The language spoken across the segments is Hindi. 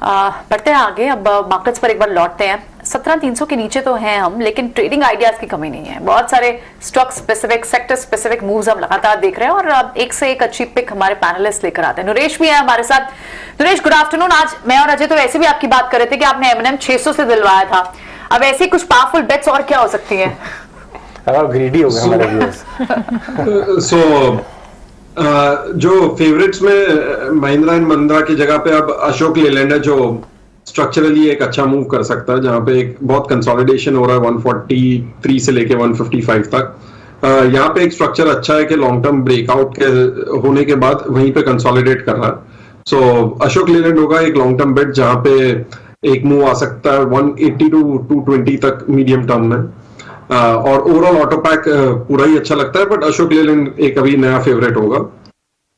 बढ़ते हैं आगे। अब मार्केट्स पर एक बार लौटते हैं। 17,300 के नीचे तो हैं हम, लेकिन ट्रेडिंग आइडियाज की कमी नहीं है। बहुत सारे stock specific, sector specific moves हम लगातार देख रहे हैं और अब एक से एक अच्छी पिक हमारे पैनलिस्ट लेकर आते हैं। नरेश भी है हमारे साथ। Naresh, good afternoon. आज मैं और अजय तो वैसे भी आपकी बात कर रहे थे कि आपने M&M 600 से दिलवाया था। अब ऐसे कुछ पावरफुल बेट्स और क्या हो सकती है? ग्रीडी हो गए हमारे व्यूअर्स। जो फेवरेट्स में महिंद्रा एंड महिंद्रा की जगह पे अब अशोक लेलैंड है, जो स्ट्रक्चरली एक अच्छा मूव कर सकता है, जहां पे एक बहुत कंसोलिडेशन हो रहा है 143 से लेके 155 तक। यहाँ पे एक स्ट्रक्चर अच्छा है कि लॉन्ग टर्म ब्रेकआउट के होने के बाद वहीं पे कंसोलिडेट कर रहा है। सो अशोक लेलैंड होगा एक लॉन्ग टर्म बेट, जहां पे एक मूव आ सकता है 180 टू 220 तक मीडियम टर्म में। और ओवरऑल ऑटो पैक पूरा ही अच्छा लगता है, बट अशोक लेलैंड एक अभी नया फेवरेट होगा।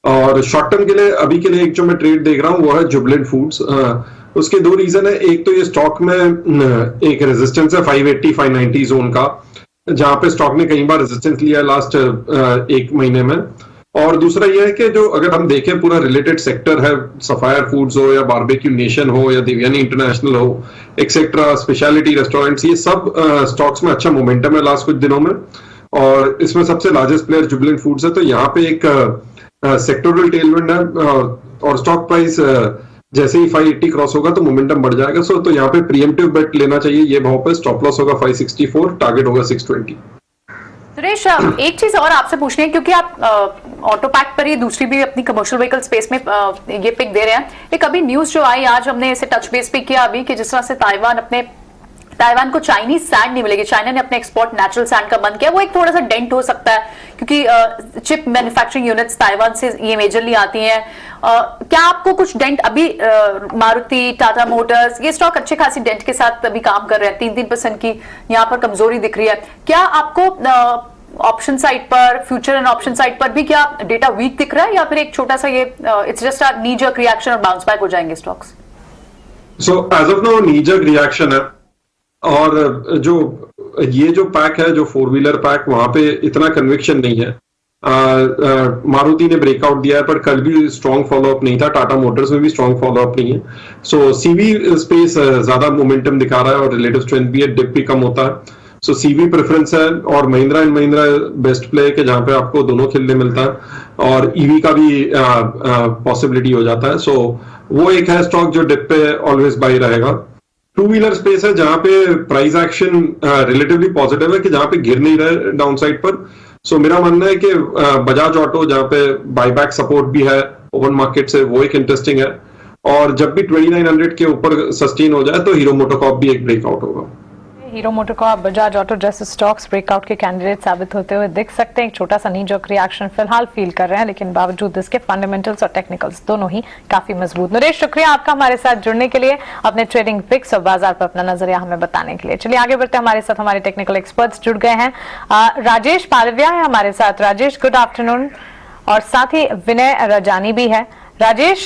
और शॉर्ट टर्म के लिए अभी के लिए एक जो मैं ट्रेड देख रहा हूँ वो है जुबिलेंट फूड्स। उसके दो रीजन है। एक तो ये स्टॉक में एक रेजिस्टेंस है 580-590 जोन का, जहां पे स्टॉक ने कई बार रेजिस्टेंस लिया लास्ट एक महीने में। और दूसरा ये है कि जो अगर हम देखें पूरा रिलेटेड सेक्टर है, सफायर फूड्स हो या बारबेक्यू नेशन हो या देवयानी इंटरनेशनल हो, एक्सेट्रा, स्पेशलिटी रेस्टोरेंट्स, ये सब स्टॉक्स में अच्छा मोमेंटम है लास्ट कुछ दिनों में। और इसमें सबसे लार्जेस्ट प्लेयर जुबिलेंट फूड्स है, तो यहाँ पे एक सेक्टोरल टेलविंड है। और स्टॉक प्राइस जैसे ही 580 क्रॉस होगा तो मोमेंटम बढ़ जाएगा। सो तो यहाँ पे प्रीएम्प्टिव बेट लेना चाहिए ये भाव पे। स्टॉप लॉस होगा 564, टारगेट होगा 620। सुरेश, एक चीज और आपसे पूछनी है, क्योंकि आप ऑटो पैक पर ही दूसरी भी अपनी कमर्शियल व्हीकल स्पेस में ये पिक दे रहे हैं। एक अभी न्यूज जो आई, आज हमने इसे टच बेस पे किया अभी, कि जिस तरह से ताइवान को चाइनीज सैंड नहीं मिलेगी, चाइना ने अपने एक्सपोर्ट नेचुरल सैंड का बंद किया। वो एक थोड़ा सा डेंट हो सकता है, क्योंकि चिप मैन्युफैक्चरिंग यूनिट्स ताइवान से ये मेजरली आती हैं। क्या आपको कुछ डेंट अभी, मारुति, टाटा मोटर्स, ये स्टॉक अच्छे खासी डेंट के साथ अभी काम कर रहे हैं, 3-3% की यहाँ पर कमजोरी दिख रही है। क्या आपको ऑप्शन साइड पर, फ्यूचर एंड ऑप्शन साइड पर भी क्या डेटा वीक दिख रहा है, या फिर एक छोटा सा ये it's just a knee jerk reaction और बाउंस बैक हो जाएंगे stocks? So as of now knee jerk reaction है। और जो पैक है, जो 4 व्हीलर पैक, वहां पे इतना कन्विक्शन नहीं है। मारुति ने ब्रेकआउट दिया है, पर कल भी स्ट्रॉन्ग फॉलोअप नहीं था। टाटा मोटर्स में भी स्ट्रॉन्ग फॉलोअप नहीं है। सो सीवी स्पेस ज्यादा मोमेंटम दिखा रहा है और रिलेटिव स्ट्रेंथ भी है, डिप भी कम होता है। सो सीवी प्रेफरेंस है। और Mahindra and Mahindra best play के, जहां पे आपको दोनों खेलने मिलता है और ईवी का भी पॉसिबिलिटी हो जाता है। सो वो एक है स्टॉक जो डिप पे ऑलवेज बाई रहेगा। 2 व्हीलर स्पेस है जहां पे प्राइस एक्शन रिलेटिवली पॉजिटिव है, कि जहां पे गिर नहीं रहे डाउनसाइड पर। सो मेरा मानना है कि बजाज ऑटो, जहां पे बाईबैक सपोर्ट भी है ओपन मार्केट से, वो एक इंटरेस्टिंग है। और जब भी 2900 के ऊपर सस्टेन हो जाए तो हीरो मोटोकॉर्प भी एक ब्रेकआउट होगा। हीरो मोटोकॉर्प, बजाज ऑटो जैसे स्टॉक्स ब्रेकआउट के कैंडिडेट साबित होते हुए दिख सकते हैं। एक छोटा सा नी जर्क रिएक्शन फिलहाल फील कर रहे हैं, लेकिन बावजूद इसके फंडामेंटल्स और टेक्निकल्स दोनों ही काफी मजबूत। नरेश, शुक्रिया आपका हमारे साथ जुड़ने के लिए, अपने ट्रेडिंग पिक्स और बाजार पर अपना नजरिया हमें बताने के लिए। चलिए आगे बढ़ते हैं। हमारे साथ हमारे टेक्निकल एक्सपर्ट्स जुड़ गए हैं। राजेश पालविया है हमारे साथ। Rajesh, good afternoon. और साथ ही विनय रजानी भी है। राजेश,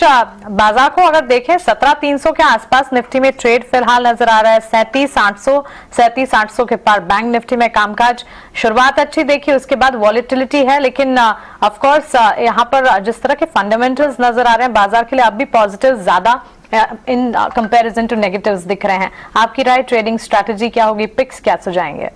बाजार को अगर देखें 17,300 के आसपास निफ्टी में ट्रेड फिलहाल नजर आ रहा है। 37,800 के पार बैंक निफ्टी में कामकाज। शुरुआत अच्छी देखी, उसके बाद वॉलेटिलिटी है, लेकिन ऑफ कोर्स यहाँ पर जिस तरह के फंडामेंटल्स नजर आ रहे हैं बाजार के लिए, अब भी पॉजिटिव ज्यादा इन कंपैरिजन टू नेगेटिव्स दिख रहे हैं। आपकी राय, ट्रेडिंग स्ट्रैटेजी क्या होगी, पिक्स क्या सुझाएंगे?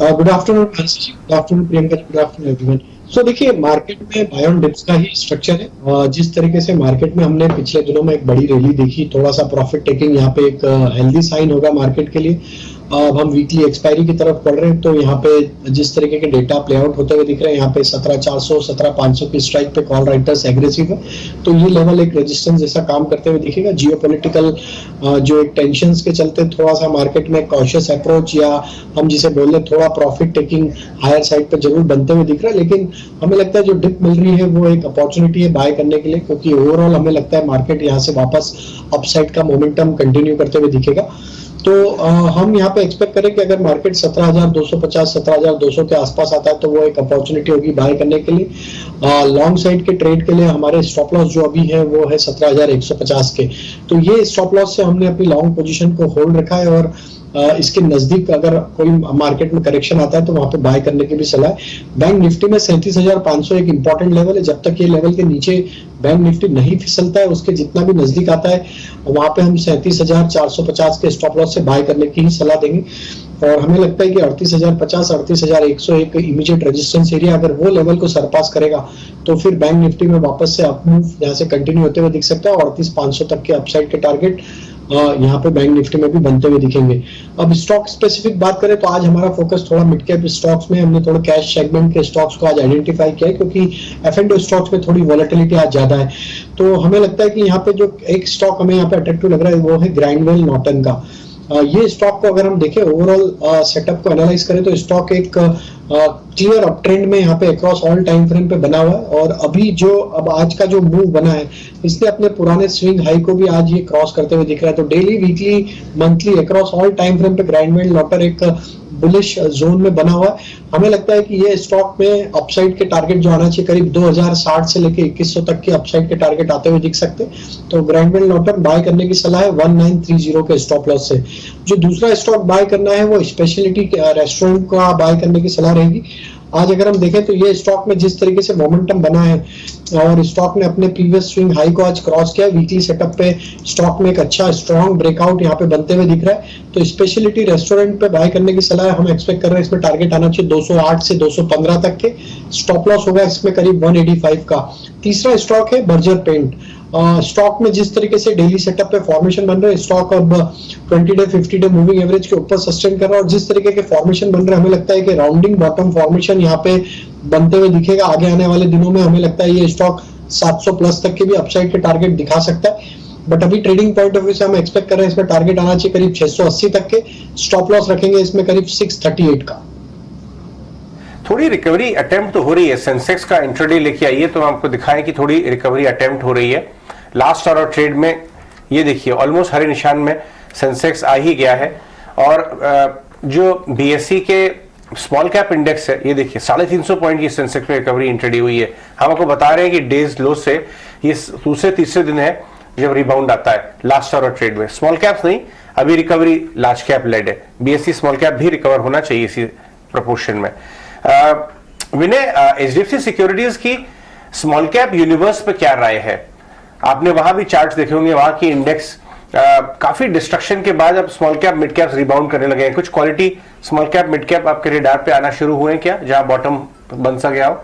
Good afternoon Priyanka, good afternoon everyone. So देखिए, मार्केट में बाय ऑन डिप्स का ही स्ट्रक्चर है। जिस तरीके से मार्केट में हमने पिछले दिनों में एक बड़ी रैली देखी, थोड़ा सा प्रॉफिट टेकिंग यहाँ पे एक हेल्दी साइन होगा मार्केट के लिए। अब हम वीकली एक्सपायरी की तरफ बढ़ रहे हैं, तो यहाँ पे जिस तरीके के डेटा प्ले आउट होते हुए दिख रहे हैं, यहाँ पे 17,400, 17,500 की स्ट्राइक पे कॉल राइटर्स एग्रेसिव है, तो ये लेवल एक रेजिस्टेंस जैसा काम करते हुए दिखेगा। जियोपॉलिटिकल जो एक टेंशंस के चलते थोड़ा सा मार्केट में कॉशियस अप्रोच, या हम जिसे बोल रहे थोड़ा प्रॉफिट टेकिंग हायर साइड पे जरूर बनते हुए दिख रहा है। लेकिन हमें लगता है जो डिप मिल रही है वो एक अपॉर्चुनिटी है बाय करने के लिए, क्योंकि ओवरऑल हमें लगता है मार्केट यहाँ से वापस अपसाइड का मोमेंटम कंटिन्यू करते हुए दिखेगा। तो हम यहाँ पे एक्सपेक्ट करें कि अगर मार्केट 17,250, 17,200 के आसपास आता है तो वो एक अपॉर्चुनिटी होगी बाय करने के लिए। लॉन्ग साइड के ट्रेड के लिए हमारे स्टॉप लॉस जो अभी है वो है 17,150 के, तो ये स्टॉप लॉस से हमने अपनी लॉन्ग पोजीशन को होल्ड रखा है। और इसके नजदीक अगर कोई मार्केट में करेक्शन आता है तो वहां पे बाय करने की भी सलाह है। बैंक निफ्टी में 37,500 एक इंपॉर्टेंट लेवल है। जब तक ये लेवल के नीचे बैंक निफ्टी नहीं फिसलता है, उसके जितना भी नजदीक आता है वहां पे हम 37,450 के स्टॉप लॉस से बाय करने की ही सलाह देंगे। और हमें लगता है कि 38,050 38,100 एक इमीडिएट रेजिस्टेंस एरिया, अगर वो लेवल को सरपास करेगा तो फिर बैंक निफ्टी में वापस से अप मूव यहाँ से कंटिन्यू होते हुए दिख सकता है और 38,500 तक के अपसाइड के टारगेट यहाँ पे बैंक निफ्टी में भी बनते हुए दिखेंगे। अब स्टॉक स्पेसिफिक बात करें तो आज हमारा फोकस थोड़ा मिड कैप स्टॉक्स में, हमने थोड़ा कैश सेगमेंट के स्टॉक्स को आज आइडेंटिफाई किया है क्योंकि F&O स्टॉक्स में थोड़ी वॉलेटिलिटी आज ज्यादा है। तो हमें लगता है कि यहाँ पे जो एक स्टॉक हमें यहाँ पे अट्रैक्टिव लग रहा है वो है ग्राइंडवेल नॉर्टन का। ये स्टॉक को अगर हम देखें ओवरऑल सेटअप को एनालाइज करें तो स्टॉक एक क्लियर अप ट्रेंड में यहाँ पे अक्रॉस ऑल टाइम फ्रेम पे बना हुआ है और अभी जो अब आज का जो मूव बना है इसने अपने पुराने स्विंग हाई को भी आज ये क्रॉस करते हुए दिख रहा है। तो daily weekly monthly across all time frame पे ग्राइंडवेल नॉर्टन एक बुलिश जोन में बना हुआ है। हमें लगता है कि ये स्टॉक में अपसाइड के टारगेट जो आना चाहिए करीब 2060 से लेके 2100 तक के अपसाइड के टारगेट आते हुए दिख सकते हैं। तो ग्राइंडवेल नॉर्टन बाय करने की सलाह है 1930 के स्टॉप लॉस से। जो दूसरा स्टॉक बाय करना है वो स्पेशलिटी रेस्टोरेंट का बाय करने की सलाह रहेगी। आज अगर हम देखें तो ये स्टॉक में जिस तरीके से मोमेंटम बना है और स्टॉक ने अपने प्रीवियस स्विंग हाई को आज क्रॉस किया, वीकली सेटअप पे स्टॉक में एक अच्छा स्ट्रॉन्ग ब्रेकआउट यहाँ पे बनते हुए दिख रहा है। तो स्पेशलिटी रेस्टोरेंट पे बाय करने की सलाह हम एक्सपेक्ट कर रहे हैं। इसमें टारगेट आना चाहिए 208 से 215 तक के। स्टॉप लॉस होगा इसमें करीब 185 का। तीसरा स्टॉक है बर्जर पेंट। स्टॉक में जिस तरीके से डेली सेटअप पे फॉर्मेशन बन रहे हैं, स्टॉक अब 20 डे 50 डे मूविंग एवरेज के ऊपर सस्टेन कर रहा है और जिस तरीके के फॉर्मेशन बन रहे हैं हमें लगता है कि राउंडिंग बॉटम फॉर्मेशन यहाँ पे बनते हुए दिखेगा। आगे आने वाले दिनों में हमें लगता है ये स्टॉक 700 प्लस तक के भी अपसाइड के टारगेट दिखा सकता है। बट अभी ट्रेडिंग पॉइंट ऑफ व्यू से हम एक्सपेक्ट कर रहे हैं इसमें टारगेट आना चाहिए करीब 680 तक के। स्टॉप लॉस रखेंगे इसमें करीब 638 का। थोड़ी रिकवरी अटेम्प्ट तो हो रही है। सेंसेक्स का इंट्राडे लेके आइए तो आपको दिखाएं कि थोड़ी रिकवरी अटेम्प्ट हो रही है। लास्ट आवर ट्रेड में ये देखिए ऑलमोस्ट हरे निशान में सेंसेक्स आ ही गया है और जो बीएसई के स्मॉल कैप इंडेक्स है ये देखिए 350 पॉइंट की सेंसेक्स में रिकवरी इंट्राडे हुई है। हम आपको बता रहे हैं कि डेज लो से ये दूसरे तीसरे दिन है जब रिबाउंड आता है लास्ट आवर ट्रेड में। स्मॉल कैप्स नहीं, अभी रिकवरी लार्ज कैप लेड है। बीएसई स्मॉल कैप भी रिकवर होना चाहिए इसी प्रोपोर्शन में। विनय, एचडीएफसी सिक्योरिटीज की स्मॉल कैप यूनिवर्स पे क्या राय है? आपने वहां भी चार्ट्स देखे होंगे, वहां की इंडेक्स काफी डिस्ट्रक्शन के बाद अब small cap mid cap rebound करने लगे हैं। कुछ quality small cap mid cap आपके रेडार पे आना शुरू हुए हैं क्या, जहां बॉटम बन सा गया हो?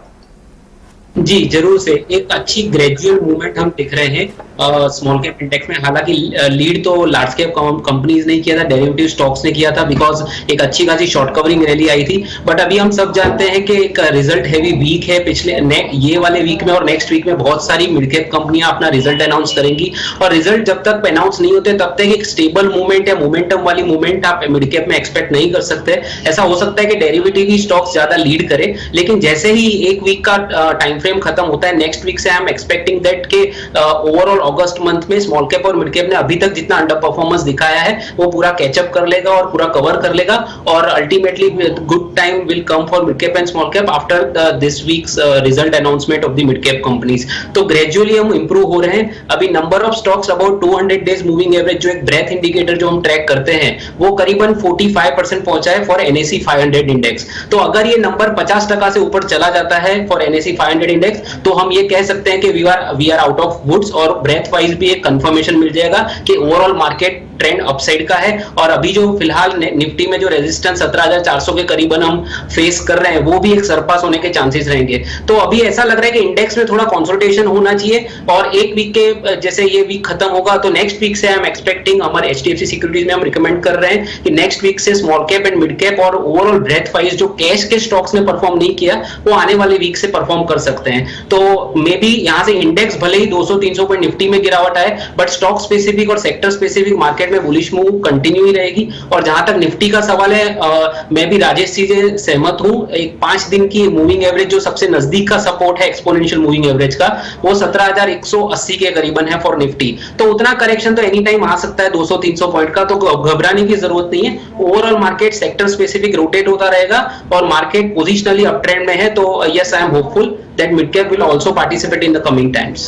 जी जरूर से एक अच्छी ग्रेजुअल मूवमेंट हम दिख रहे हैं स्मॉल कैप इंडेक्स में। हालांकि लीड तो लार्ज कैप कंपनीज ने किया था, डेरिवेटिव स्टॉक्स ने किया था बिकॉज एक अच्छी खासी शॉर्ट कवरिंग रैली आई थी। बट अभी हम सब जानते हैं कि एक रिजल्ट हैवी वीक है पिछले ये वाले वीक में और नेक्स्ट वीक में बहुत सारी मिड कैप कंपनियां अपना रिजल्ट अनाउंस करेंगी और रिजल्ट जब तक अनाउंस नहीं होते तब तक एक स्टेबल मूवमेंट या मोमेंटम वाली मूवमेंट आप मिड कैप में एक्सपेक्ट नहीं कर सकते। ऐसा हो सकता है कि डेरिवेटिव ही स्टॉक्स ज्यादा लीड करे, लेकिन जैसे ही एक वीक का टाइम फ्रेम खत्म होता है नेक्स्ट वीक से आई एम एक्सपेक्टिंग दैट के ओवरऑल अगस्त मंथ में स्मॉल कैप और मिड कैप ने अभी तक जितना अंडर परफॉर्मेंस दिखाया है वो पूरा कैचअप कर लेगा और पूरा कवर कर लेगा और ultimately good time will come for mid cap and small cap after this weeks result announcement of the mid cap companies. तो ग्रेजुअली हम इंप्रूव हो रहे हैं। अभी number of stocks about 200 days moving average जो एक ब्रेथ इंडिकेटर जो हम ट्रैक करते हैं वो करीबन 45% पहुंचा है फॉर एनएसई 500 इंडेक्स। तो अगर ये नंबर 50% से ऊपर चला जाता है फॉर एनएसई 500 इंडेक्स तो हम ये कह सकते हैं कि we are out of woods और ब्रेथ वाइज भी एक कंफर्मेशन मिल जाएगा कि ओवरऑल मार्केट ट्रेंड अपसाइड का है। और अभी जो फिलहाल निफ्टी में जो रेजिस्टेंस 17,400 के करीबन हम फेस कर रहे हैं वो भी एक सरपास होने के चांसेस रहेंगे। तो अभी ऐसा लग रहा है कि इंडेक्स में थोड़ा कंसोलिडेशन होना चाहिए और एक वीक के जैसे ये वीक खत्म होगा तो नेक्स्ट वीक से आई एम एक्सपेक्टिंग, हमारे एचडीएफसी सिक्योरिटीज में हम रिकमेंड कर रहे हैं कि नेक्स्ट वीक से small cap and mid cap और ओवरऑल ब्रेथ वाइज जो कैश के स्टॉक्स ने परफॉर्म नहीं किया वो आने वाले वीक से परफॉर्म कर सकते हैं। तो मे बी यहाँ से इंडेक्स भले ही 200-300 पॉइंट निफ्टी में गिरावट आए बट स्टॉक स्पेसिफिक और सेक्टर स्पेसिफिक मार्केट में बुलिश मूव कंटिन्यू ही रहेगी। और जहां तक निफ्टी का सवाल है मैं भी राजेश जी से सहमत हूं। एक 5 दिन की मूविंग एवरेज जो सबसे नजदीक का सपोर्ट है एक्सपोनेंशियल मूविंग एवरेज का वो 17,180 के करीबन है फॉर निफ्टी। तो उतना करेक्शन तो एनी टाइम आ सकता है 200-300 पॉइंट का, तो घबराने की जरूरत नहीं है। Overall market sector specific rotate होता रहेगा और मार्केट पोजिशनली अप ट्रेंड में है। तो yes I am hopeful that mid cap will also participate in the coming times.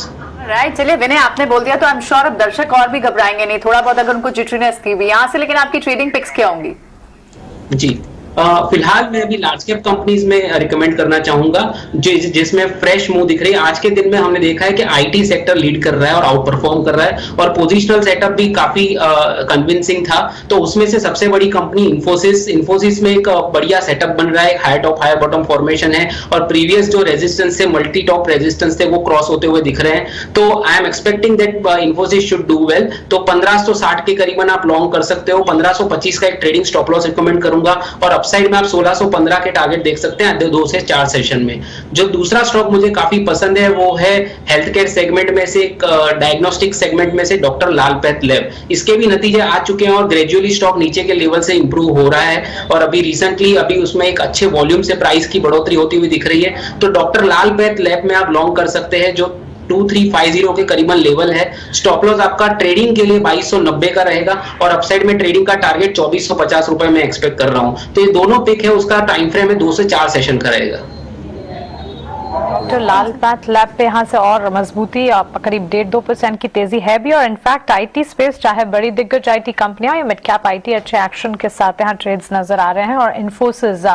Right, चलिए विनय आपने बोल दिया तो आई एम श्योर अब दर्शक और भी घबराएंगे नहीं, थोड़ा बहुत अगर उनको जिटरीनेस थी भी यहाँ से, लेकिन आपकी ट्रेडिंग पिक्स क्या होंगी? जी फिलहाल मैं अभी लार्ज कैप कंपनीज में रिकमेंड करना चाहूंगा जिसमें फ्रेश मूव दिख रही है। आज के दिन में हमने देखा है कि आईटी सेक्टर लीड कर रहा है और आउट परफॉर्म कर रहा है, और पोजिशनल सेटअप भी काफी कन्विंसिंग था। तो उसमें से सबसे बड़ी कंपनी इंफोसिस में एक बढ़िया सेटअप बन रहा है, high top high bottom formation है, और प्रीवियस जो रेजिस्टेंस थे, मल्टी टॉप रेजिस्टेंस थे, वो क्रॉस होते हुए दिख रहे हैं। तो I am expecting that Infosys should do well. तो 1560 के करीबन आप लॉन्ग कर सकते हो। 1525 का एक ट्रेडिंग स्टॉप लॉस रिकमेंड करूंगा, और अपसाइड में आप 1615 के टारगेट देख सकते हैं 2 से 4 सेशन में। जो दूसरा स्टॉक मुझे काफी पसंद है वो है हेल्थ केयर सेगमेंट में से एक डायग्नोस्टिक सेगमेंट में से डॉक्टर लाल पैथलैब। इसके भी नतीजे आ चुके हैं और ग्रेजुअली स्टॉक नीचे के लेवल से इंप्रूव हो रहा है, और अभी रिसेंटली अभी उसमें एक अच्छे वॉल्यूम से प्राइस की बढ़ोतरी होती हुई दिख रही है। तो डॉक्टर लाल पैथलैब में आप लॉन्ग कर सकते हैं, जो 2350 के करीबन लेवल है। स्टॉप लॉस आपका ट्रेडिंग के लिए 2290 का रहेगा, और अपसाइड में ट्रेडिंग का टारगेट 2450 रुपए में एक्सपेक्ट कर रहा हूं। तो ये दोनों पिक है, उसका टाइम फ्रेम है 2 से 4 सेशन का रहेगा। तो लाल पैथलैब पे यहाँ से और मजबूती, करीब 1.5-2% की तेजी है भी, और इनफैक्ट आईटी स्पेस चाहे बड़ी दिग्गज आईटी कंपनियां या मिड कैप आईटी अच्छे एक्शन के साथ यहाँ ट्रेड्स नजर आ रहे हैं। और इन्फोसिस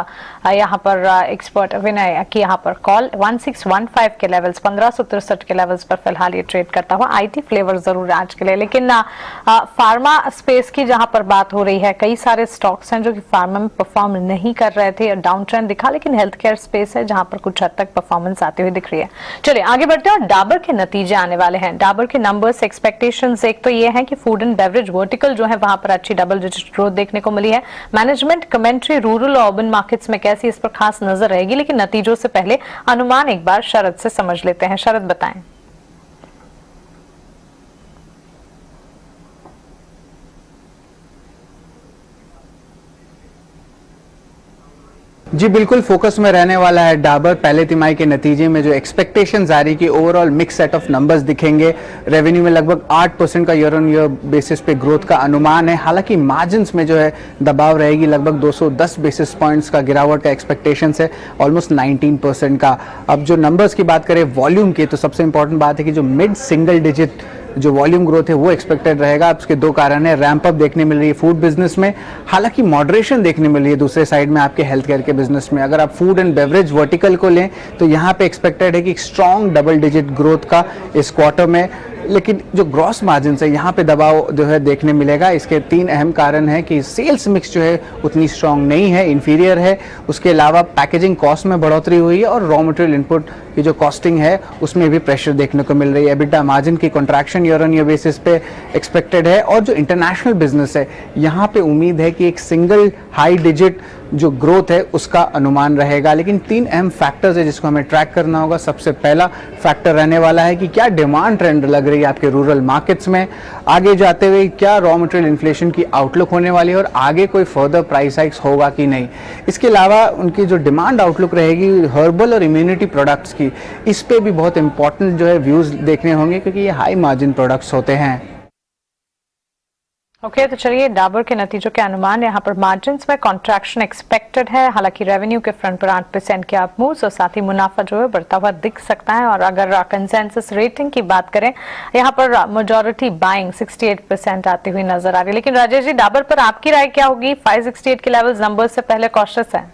यहाँ पर एक्सपर्ट विनय की यहाँ पर कॉल 1615 के लेवल्स, 1563 के लेवल्स पर फिलहाल ये ट्रेड करता हुआ। आईटी फ्लेवर जरूर आज के लिए, लेकिन फार्मा स्पेस की जहां पर बात हो रही है, कई सारे स्टॉक्स हैं जो कि फार्मा में परफॉर्म नहीं कर रहे थे, डाउन ट्रेंड दिखा, लेकिन हेल्थ केयर स्पेस है जहां पर कुछ हद तक परफॉर्मेंस आती हुई दिख रही है। चलिए आगे बढ़ते हैं, और डाबर के नतीजे आने वाले हैं। डाबर के नंबर्स एक्सपेक्टेशंस एक तो ये है कि फूड एंड बेवरेज वर्टिकल जो है वहां पर अच्छी डबल डिजिट ग्रोथ देखने को मिली है। मैनेजमेंट कमेंट्री रूरल और अर्बन मार्केट्स में कैसी, इस पर खास नजर रहेगी, लेकिन नतीजों से पहले अनुमान एक बार शरद से समझ लेते हैं। शरद बताएं। जी बिल्कुल, फोकस में रहने वाला है डाबर। पहले तिमाही के नतीजे में जो एक्सपेक्टेशंस आ रही कि overall mix set of numbers दिखेंगे। रेवेन्यू में लगभग 8% का ईयर ऑन ईयर बेसिस पे ग्रोथ का अनुमान है। हालांकि मार्जिन्स में जो है दबाव रहेगी, लगभग 210 बेसिस पॉइंट्स का गिरावट का एक्सपेक्टेशंस है, ऑलमोस्ट 19% का। अब जो नंबर्स की बात करें वॉल्यूम की, तो सबसे इंपॉर्टेंट बात है कि जो मिड सिंगल डिजिट जो वॉल्यूम ग्रोथ है वो एक्सपेक्टेड रहेगा। अब इसके 2 कारण है, रैंप अप देखने मिल रही है फूड बिजनेस में, हालांकि मॉडरेशन देखने मिल रही है दूसरे साइड में आपके हेल्थ केयर के बिजनेस में। अगर आप फूड एंड बेवरेज वर्टिकल को लें तो यहाँ पे एक्सपेक्टेड है कि स्ट्रॉन्ग डबल डिजिट ग्रोथ का इस क्वार्टर में, लेकिन जो ग्रॉस मार्जिन है यहाँ पे दबाव जो है देखने मिलेगा। इसके 3 अहम कारण है कि सेल्स मिक्स जो है उतनी स्ट्रांग नहीं है, इंफीरियर है। उसके अलावा पैकेजिंग कॉस्ट में बढ़ोतरी हुई है, और रॉ मटेरियल इनपुट की जो कॉस्टिंग है उसमें भी प्रेशर देखने को मिल रही है। एबिटा मार्जिन की contraction year on year basis पे एक्सपेक्टेड है, और जो इंटरनेशनल बिजनेस है यहाँ पे उम्मीद है कि एक सिंगल हाई डिजिट जो ग्रोथ है उसका अनुमान रहेगा। लेकिन 3 अहम फैक्टर्स है जिसको हमें ट्रैक करना होगा। सबसे पहला फैक्टर रहने वाला है कि क्या डिमांड ट्रेंड लग रही है आपके रूरल मार्केट्स में, आगे जाते हुए क्या रॉ मटेरियल इन्फ्लेशन की आउटलुक होने वाली है, और आगे कोई फर्दर प्राइस हाइक्स होगा कि नहीं। इसके अलावा उनकी जो डिमांड आउटलुक रहेगी हर्बल और इम्यूनिटी प्रोडक्ट्स की, इस पे भी बहुत इंपॉर्टेंट जो है व्यूज देखने होंगे, क्योंकि ये हाई मार्जिन प्रोडक्ट्स होते हैं। ओके, तो चलिए डाबर के नतीजों के अनुमान। यहाँ पर मार्जिन्स में कॉन्ट्रैक्शन एक्सपेक्टेड है, हालांकि रेवेन्यू के फ्रंट पर 8% के अप मूव्स, और साथ ही मुनाफा जो है बढ़ता हुआ दिख सकता है। और अगर कंसेंसस रेटिंग की बात करें, यहाँ पर मेजॉरिटी बाइंग 68% आती हुई नजर आ रही है। लेकिन राजेश जी, डाबर पर आपकी राय क्या होगी? 568 के लेवल नंबर्स से पहले कॉशियस है?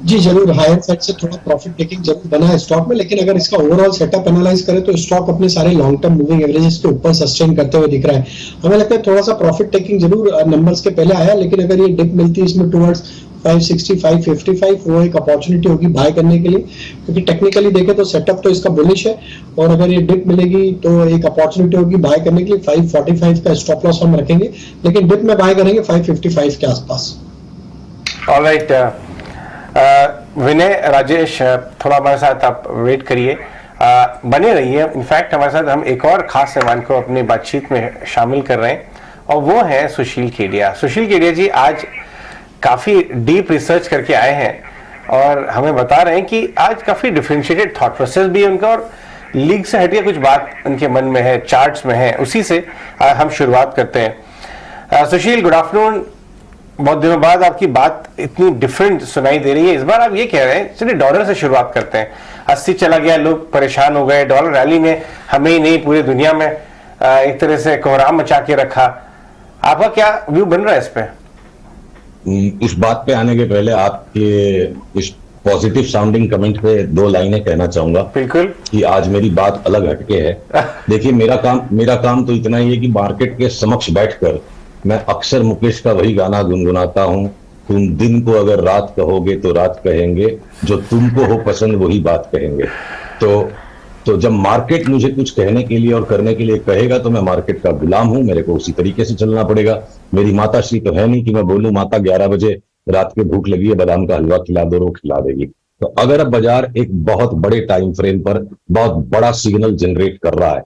जी जरूर, हायर साइड से थोड़ा प्रॉफिट टेकिंग जरूर बना है स्टॉक में, लेकिन अगर इसका ओवरऑल सेटअप एनालाइज करें तो स्टॉक अपने सारे लॉन्ग टर्म मूविंग एवरेजेस के ऊपर सस्टेन करते हुए दिख रहा है। हमें लगता है थोड़ा सा प्रॉफिट टेकिंग जरूर नंबर्स के पहले आया, लेकिन अगर ये डिप मिलती है इसमें टुवर्ड्स 560 555, वो एक अपॉर्चुनिटी होगी बाय करने के लिए, क्योंकि टेक्निकली देखें तो सेटअप तो इसका बुलिश है, और अगर ये डिप मिलेगी तो एक अपॉर्चुनिटी होगी बाय करने के लिए। 545 का स्टॉप लॉस हम रखेंगे, लेकिन डिप में बाय करेंगे 555 के आसपास। ऑलराइट विनय, राजेश, थोड़ा हमारे साथ आप वेट करिए, बने रहिए। इनफैक्ट हमारे साथ हम एक और खास मेहमान को अपनी बातचीत में शामिल कर रहे हैं, और वो है सुशील केडिया। सुशील केडिया जी आज काफी डीप रिसर्च करके आए हैं, और हमें बता रहे हैं कि आज काफी डिफरेंशिएटेड थॉट प्रोसेस भी है उनका, और लीग से हटके कुछ बात उनके मन में है, चार्ट्स में है, उसी से हम शुरुआत करते हैं। सुशील, गुड आफ्टरनून। बहुत दिनों बाद आपकी बात इतनी डिफरेंट सुनाई दे रही है। इस बार आप ये कह रहे हैं, चलिए डॉलर से शुरुआत करते हैं। 80 चला गया, लोग परेशान हो गए, डॉलर रैली ने हमें ही नहीं पूरी दुनिया में एक तरह से कोहराम मचा के रखा। आपका क्या व्यू बन रहा है इस पे? इस बात पे आने के पहले आपके इस पॉजिटिव साउंडिंग कमेंट पे 2 लाइनें कहना चाहूंगा। बिल्कुल। कि आज मेरी बात अलग हटके है। देखिए, मेरा काम तो इतना ही है कि मार्केट के समक्ष बैठकर मैं अक्सर मुकेश का वही गाना गुनगुनाता हूं, तुम दिन को अगर रात कहोगे तो रात कहेंगे, जो तुमको हो पसंद वही बात कहेंगे। तो जब मार्केट मुझे कुछ कहने के लिए और करने के लिए कहेगा तो मैं मार्केट का गुलाम हूं, मेरे को उसी तरीके से चलना पड़ेगा। मेरी माता श्री तो है नहीं कि मैं बोलूं माता 11 बजे रात के भूख लगी है, बादाम का हलवा खिला दो, वो खिला देगी। तो अगर अब बाजार एक बहुत बड़े टाइम फ्रेम पर बहुत बड़ा सिग्नल जनरेट कर रहा है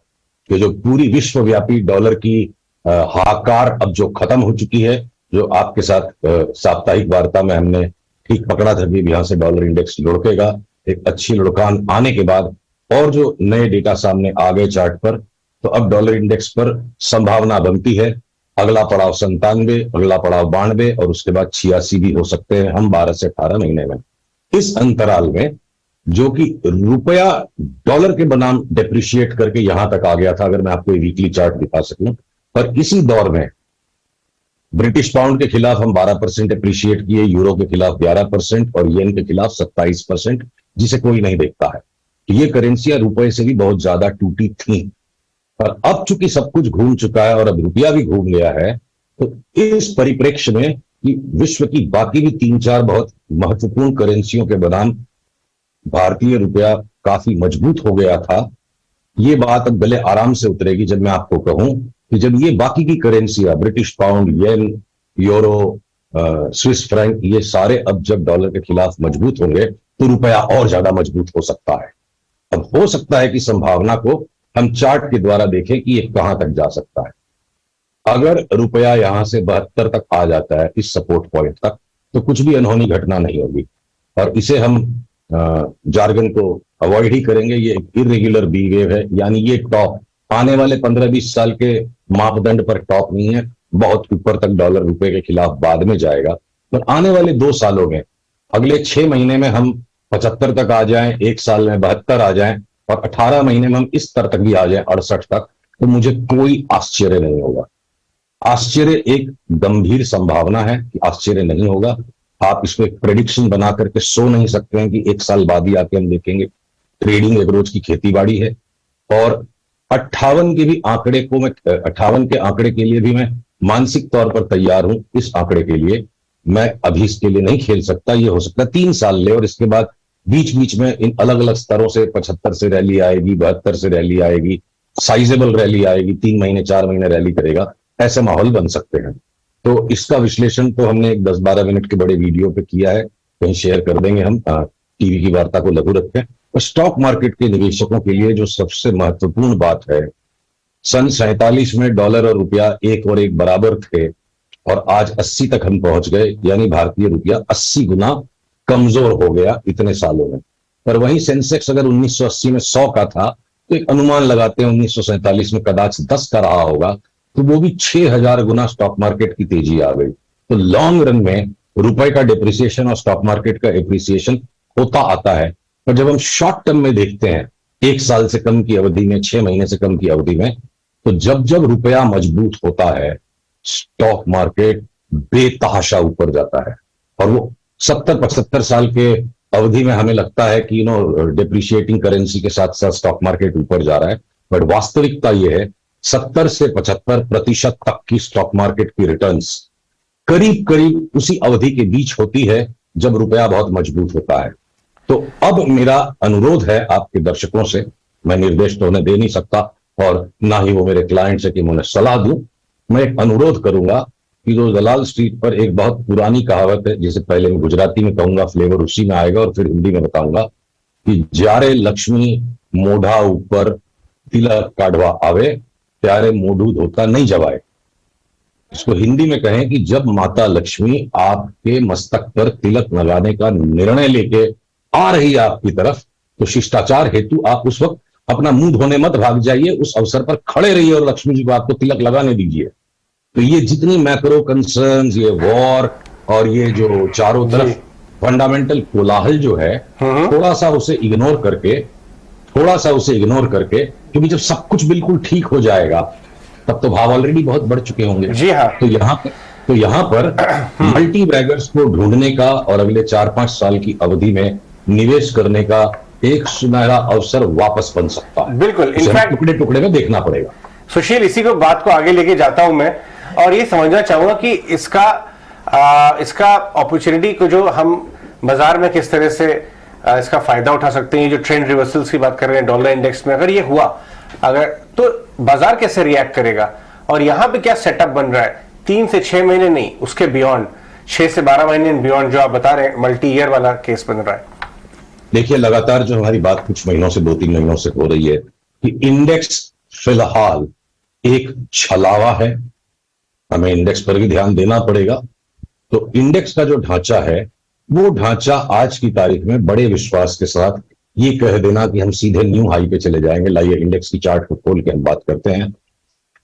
कि जो पूरी विश्वव्यापी डॉलर की हाहाकार अब जो खत्म हो चुकी है, जो आपके साथ साप्ताहिक वार्ता में हमने ठीक पकड़ा था कि यहां से डॉलर इंडेक्स लुढ़केगा, एक अच्छी लुढ़कान आने के बाद और जो नए डेटा सामने आ गए चार्ट पर, तो अब डॉलर इंडेक्स पर संभावना बनती है अगला पड़ाव 97, अगला पड़ाव 92 और उसके बाद 86 भी हो सकते हैं हम 12 से 18 महीने में। इस अंतराल में जो कि रुपया डॉलर के बनाम डेप्रिशिएट करके यहां तक आ गया था, अगर मैं आपको वीकली चार्ट दिखा सकूं, पर इसी दौर में ब्रिटिश पाउंड के खिलाफ हम 12% अप्रिशिएट किए, यूरो के खिलाफ 11% और येन के खिलाफ 27%, जिसे कोई नहीं देखता है। ये करेंसियां रुपए से भी बहुत ज्यादा टूटी थी, पर अब चूंकि सब कुछ घूम चुका है और अब रुपया भी घूम गया है, तो इस परिप्रेक्ष्य में कि विश्व की बाकी भी 3-4 बहुत महत्वपूर्ण करेंसियों के बनाम भारतीय रुपया काफी मजबूत हो गया था। ये बात अब गले आराम से उतरेगी जब मैं आपको कहूं कि जब ये बाकी की करेंसियां ब्रिटिश पाउंड, येन, यूरो, स्विस फ्रैंक, ये सारे अब जब डॉलर के खिलाफ मजबूत होंगे तो रुपया और ज्यादा मजबूत हो सकता है। अब हो सकता है कि संभावना को हम चार्ट के द्वारा देखें कि ये कहां तक जा सकता है। अगर रुपया यहां से 72 तक आ जाता है, इस सपोर्ट पॉइंट तक, तो कुछ भी अनहोनी घटना नहीं होगी और इसे हम जार्गन को अवॉइड ही करेंगे। ये इर्रेगुलर बी वेव है, यानी ये टॉप आने वाले 15-20 साल के मापदंड पर टॉप नहीं है, बहुत ऊपर तक डॉलर रुपए के खिलाफ बाद में जाएगा। पर आने वाले 2 सालों में, अगले 6 महीने में हम 75 तक आ जाएं, 1 साल में 72 आ जाएं और 18 महीने में हम इस स्तर तक भी आ जाएं 68 तक, तो मुझे कोई आश्चर्य नहीं होगा। आश्चर्य एक गंभीर संभावना है कि आश्चर्य नहीं होगा। आप इसको एक प्रेडिक्शन बना करके सो नहीं सकते हैं कि 1 साल बाद ही आके हम देखेंगे। ट्रेडिंग एक रोज की खेतीबाड़ी है और 58 के भी आंकड़े को मैं 58 के आंकड़े के लिए भी मैं मानसिक तौर पर तैयार हूं। इस आंकड़े के लिए मैं अभी इसके लिए नहीं खेल सकता। ये हो सकता है 3 साल ले और इसके बाद बीच बीच में इन अलग अलग स्तरों से 75 से रैली आएगी, 72 से रैली आएगी, साइजेबल रैली आएगी, 3 महीने 4 महीने रैली करेगा, ऐसे माहौल बन सकते हैं। तो इसका विश्लेषण तो हमने एक 10-12 मिनट के बड़े वीडियो पे किया है, कहीं शेयर कर देंगे हम, टीवी की वार्ता को लघु रखें। और स्टॉक मार्केट के निवेशकों के लिए जो सबसे महत्वपूर्ण बात है, सन 47 में डॉलर और रुपया 1 और 1 बराबर थे और आज 80 तक हम पहुंच गए, यानी भारतीय रुपया 80 गुना कमजोर हो गया इतने सालों में। पर वहीं सेंसेक्स अगर 1980 में 100 का था, तो एक अनुमान लगाते हैं 1947 में कदाच 10 का रहा होगा, तो वो भी 6000 गुना स्टॉक मार्केट की तेजी आ गई। तो लॉन्ग रन में रुपए का डिप्रिसिएशन और स्टॉक मार्केट का एप्रिसिएशन होता आता है। पर जब हम शॉर्ट टर्म में देखते हैं, 1 साल से कम की अवधि में, 6 महीने से कम की अवधि में, तो जब जब रुपया मजबूत होता है, स्टॉक मार्केट बेतहाशा ऊपर जाता है। और वो 70-75 साल के अवधि में हमें लगता है कि डिप्रिशिएटिंग करेंसी के साथ साथ स्टॉक मार्केट ऊपर जा रहा है, बट वास्तविकता यह है 70 से 75% तक की स्टॉक मार्केट की रिटर्न्स करीब करीब उसी अवधि के बीच होती है जब रुपया बहुत मजबूत होता है। तो अब मेरा अनुरोध है आपके दर्शकों से, मैं निर्देश तो उन्हें दे नहीं सकता और ना ही वो मेरे क्लाइंट्स है कि मैं उन्हें सलाह दूं। मैं एक अनुरोध करूंगा कि जो दलाल स्ट्रीट पर एक बहुत पुरानी कहावत है, जिसे पहले मैं गुजराती में कहूंगा, फ्लेवर उसी में आएगा और फिर हिंदी में बताऊंगा कि जारे लक्ष्मी मोढ़ा ऊपर तिलक काढ़वा आवे, प्यारे मोढ़ू धोता नहीं जवाए। इसको हिंदी में कहें कि जब माता लक्ष्मी आपके मस्तक पर तिलक लगाने का निर्णय लेके आ रही है आपकी तरफ, तो शिष्टाचार हेतु आप उस वक्त अपना मुंह धोने मत भाग जाइए, उस अवसर पर खड़े रहिए और लक्ष्मी जी को आपको तिलक लगाने दीजिए। तो ये जितनी मैक्रो कंसर्न्स, ये वॉर और ये जो चारों तरफ फंडामेंटल कोलाहल जो है थोड़ा सा उसे इग्नोर करके क्योंकि जब सब कुछ बिल्कुल ठीक हो जाएगा तब तो भाव ऑलरेडी बहुत बढ़ चुके होंगे। जी हाँ। तो यहां पर मल्टी बैगर्स को ढूंढने का और अगले 4-5 साल की अवधि में निवेश करने का एक सुनहरा अवसर वापस बन सकता है। बिल्कुल, इसे इनफैक्ट टुकड़े टुकड़े में देखना पड़ेगा। सुशील, इसी को बात को आगे लेके जाता हूं मैं और ये समझना चाहूंगा कि इसका अपॉर्चुनिटी को जो हम बाजार में किस तरह से इसका फायदा उठा सकते हैं। जो ट्रेंड रिवर्सल्स की बात कर रहे हैं डॉलर इंडेक्स में, अगर ये हुआ तो बाजार कैसे रिएक्ट करेगा और यहां पे क्या सेटअप बन रहा है 3 से 6 महीने नहीं, उसके बियॉन्ड 6 से 12 महीने बियॉन्ड जो आप बता रहे हैं मल्टी ईयर वाला केस बन रहा है। देखिए, लगातार जो हमारी बात कुछ महीनों से 2-3 महीनों से हो रही है कि इंडेक्स फिलहाल एक छलावा है, हमें इंडेक्स पर भी ध्यान देना पड़ेगा। तो इंडेक्स का जो ढांचा है वो ढांचा आज की तारीख में बड़े विश्वास के साथ ये कह देना कि हम सीधे न्यू हाई पे चले जाएंगे। लाइए इंडेक्स की चार्ट को खोल के हम बात करते हैं।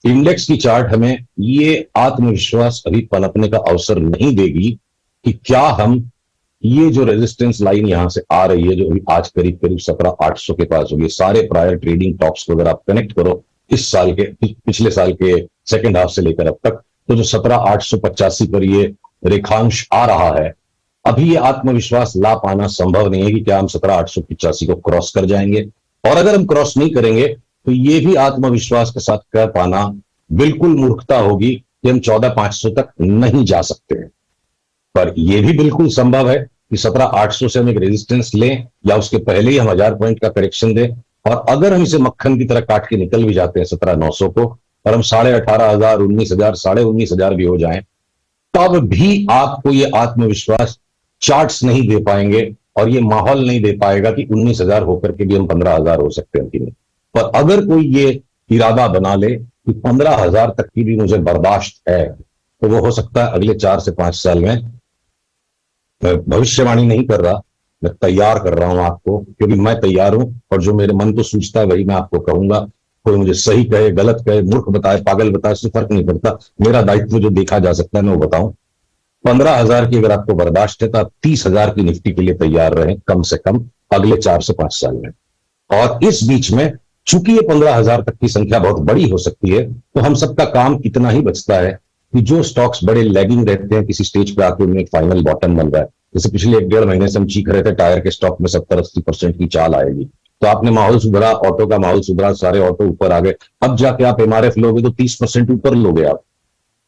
इंडेक्स की चार्ट हमें ये आत्मविश्वास अभी पनपने का अवसर नहीं देगी कि क्या हम ये जो रेजिस्टेंस लाइन यहां से आ रही है जो अभी आज करीब 17,800 के पास होगी, सारे प्रायर ट्रेडिंग टॉप्स को अगर आप कनेक्ट करो इस साल के पिछले साल के सेकेंड हाफ से लेकर अब तक, तो जो 17,885 पर ये रेखांश आ रहा है, अभी ये आत्मविश्वास ला पाना संभव नहीं है कि क्या हम 17,885 को क्रॉस कर जाएंगे। और अगर हम क्रॉस नहीं करेंगे तो ये भी आत्मविश्वास के साथ कह पाना बिल्कुल मूर्खता होगी कि हम 14,500 तक नहीं जा सकते हैं। पर यह भी बिल्कुल संभव है कि 17,800 से हम एक रेजिस्टेंस लें या उसके पहले ही हम 1000 पॉइंट का करेक्शन दें, और अगर हम इसे मक्खन की तरह काट के निकल भी जाते हैं 17,900 को और हम 18,500, 19,000, 19,500 भी हो जाएं, तब भी आपको ये आत्मविश्वास चार्ट्स नहीं दे पाएंगे और ये माहौल नहीं दे पाएगा कि 19,000 होकर के भी हम 15,000 हो सकते हैं कि नहीं। पर अगर कोई ये इरादा बना ले कि 15,000 तक की भी मुझे बर्दाश्त है, तो वो हो सकता है अगले 4 से 5 साल में, मैं भविष्यवाणी नहीं कर रहा, मैं तैयार कर रहा हूं आपको, क्योंकि मैं तैयार हूं और जो मेरे मन को सूझता है वही मैं आपको कहूंगा। कोई मुझे सही कहे, गलत कहे, मूर्ख बताए, पागल बताए, इससे फर्क नहीं पड़ता। मेरा दायित्व जो देखा जा सकता है मैं वो बताऊं। 15,000 की अगर आपको बर्दाश्त है तो आप 30,000 की निफ्टी के लिए तैयार रहें कम से कम अगले 4 से 5 साल में। और इस बीच में चूंकि ये 15,000 तक की संख्या बहुत बड़ी हो सकती है, तो हम सबका काम इतना ही बचता है कि जो स्टॉक्स बड़े लैगिंग रहते हैं किसी स्टेज पे आके उनमें एक फाइनल बॉटम बन रहा है, जैसे पिछले 1-1.5 महीने से हम चीख रहे थे टायर के स्टॉक में 70-80% की चाल आएगी, तो आपने माहौल सुधरा, ऑटो का माहौल सुधरा, सारे ऑटो ऊपर आ गए। अब जाके आप एमआरएफ लोगे तो 30% ऊपर लोगे, आप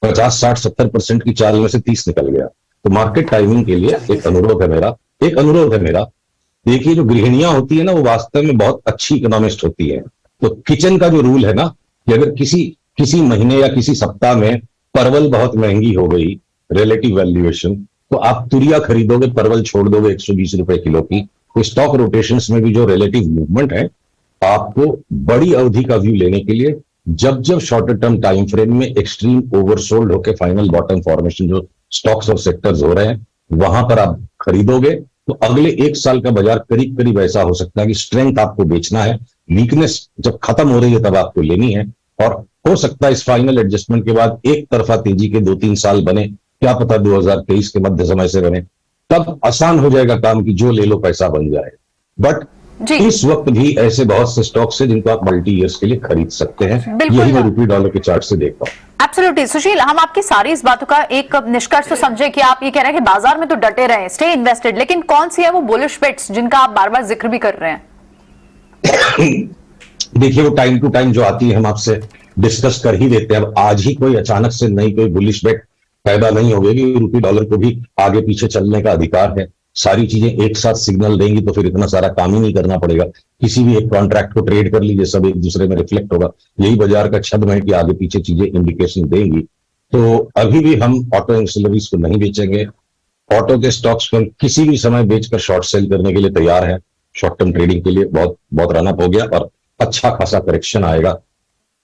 50-60-70% की चाल में से 30 निकल गया। तो मार्केट टाइमिंग के लिए एक अनुरोध है मेरा, देखिए जो गृहिणियां होती है ना वो वास्तव में बहुत अच्छी इकोनॉमिस्ट होती है। तो किचन का जो रूल है ना कि अगर किसी महीने या किसी सप्ताह में परवल बहुत महंगी हो गई रिलेटिव वैल्यूएशन, तो आप तुरिया खरीदोगे, परवल छोड़ दोगे 120 रुपए किलो की। तो स्टॉक रोटेशंस में भी जो रिलेटिव मूवमेंट है, आपको बड़ी अवधि का व्यू लेने के लिए जब शॉर्टर टर्म टाइम फ्रेम में एक्सट्रीम ओवरसोल्ड होकर फाइनल बॉटम फॉर्मेशन जो स्टॉक्स और सेक्टर्स हो रहे हैं वहां पर आप खरीदोगे, तो अगले 1 साल का बाजार करीब करीब ऐसा हो सकता है कि स्ट्रेंथ आपको बेचना है, वीकनेस जब खत्म हो रही है तब आपको लेनी है। और हो सकता है इस फाइनल एडजस्टमेंट के बाद एक तरफा तेजी के 2-3 साल बने, क्या पता 2023 के मध्य समय से बने, तब आसान हो जाएगा काम कि जो ले लो पैसा बन जाए। बट इस वक्त भी ऐसे बहुत से स्टॉक्स हैं जिनको आप मल्टी ईयर्स के लिए खरीद सकते हैं। यही मैं रुपये डॉलर के चार्ट से देखता हूं। एब्सोल्युटली सुशील, हम आपकी सारी इस बातों का एक निष्कर्ष तो समझे कि आप ये कह रहे हैं कि बाजार में तो डटे रहे, स्टे इन्वेस्टेड, लेकिन कौन सी है वो बुलिश बेट्स जिनका आप बार बार जिक्र भी कर रहे हैं? देखिए वो टाइम टू टाइम जो आती है हम आपसे डिस्कस कर ही देते हैं। अब आज ही कोई अचानक से नई कोई बुलिश बेट पैदा नहीं होगी, रुपये डॉलर को भी आगे पीछे चलने का अधिकार है। सारी चीजें एक साथ सिग्नल देंगी तो फिर इतना सारा काम ही नहीं करना पड़ेगा, किसी भी एक कॉन्ट्रैक्ट को ट्रेड कर लीजिए, सब एक दूसरे में रिफ्लेक्ट होगा। यही बाजार का छद्म है कि आगे पीछे चीजें इंडिकेशन देंगी। तो अभी भी हम ऑटो इंसुलरीज को नहीं बेचेंगे, ऑटो के स्टॉक्स को किसी भी समय बेचकर शॉर्ट सेल करने के लिए तैयार है। शॉर्ट टर्म ट्रेडिंग के लिए बहुत रनअप हो गया और अच्छा खासा करेक्शन आएगा।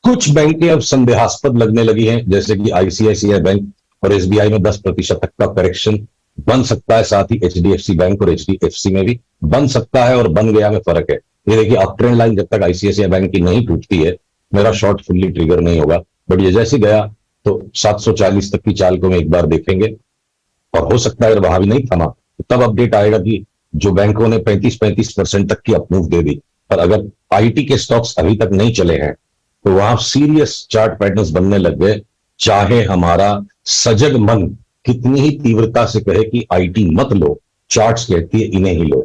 कुछ बैंकें अब संदेहास्पद लगने लगी हैं, जैसे कि आईसीआईसीआई बैंक और एसबीआई में 10% तक का करेक्शन बन सकता है, साथ ही एचडीएफसी बैंक और एचडीएफसी में भी बन सकता है, और बन गया में फर्क है। ये देखिए अप ट्रेंड लाइन जब तक आईसीआईसीआई बैंक की नहीं टूटती है मेरा शॉर्ट फुल्ली ट्रिगर नहीं होगा। बट ये जैसे गया तो 740 तक की चाल को हम एक बार देखेंगे, और हो सकता है अगर वहां भी नहीं थमा तब अपडेट आएगा कि जो बैंकों ने 35% तक की अप्रूव दे दी, पर अगर आईटी के स्टॉक्स अभी तक नहीं चले हैं तो वहां सीरियस चार्ट पैटर्न्स बनने लग गए, चाहे हमारा सजग मन कितनी ही तीव्रता से कहे कि आईटी मत लो, चार्ट्स कहती है इन्हें ही लो।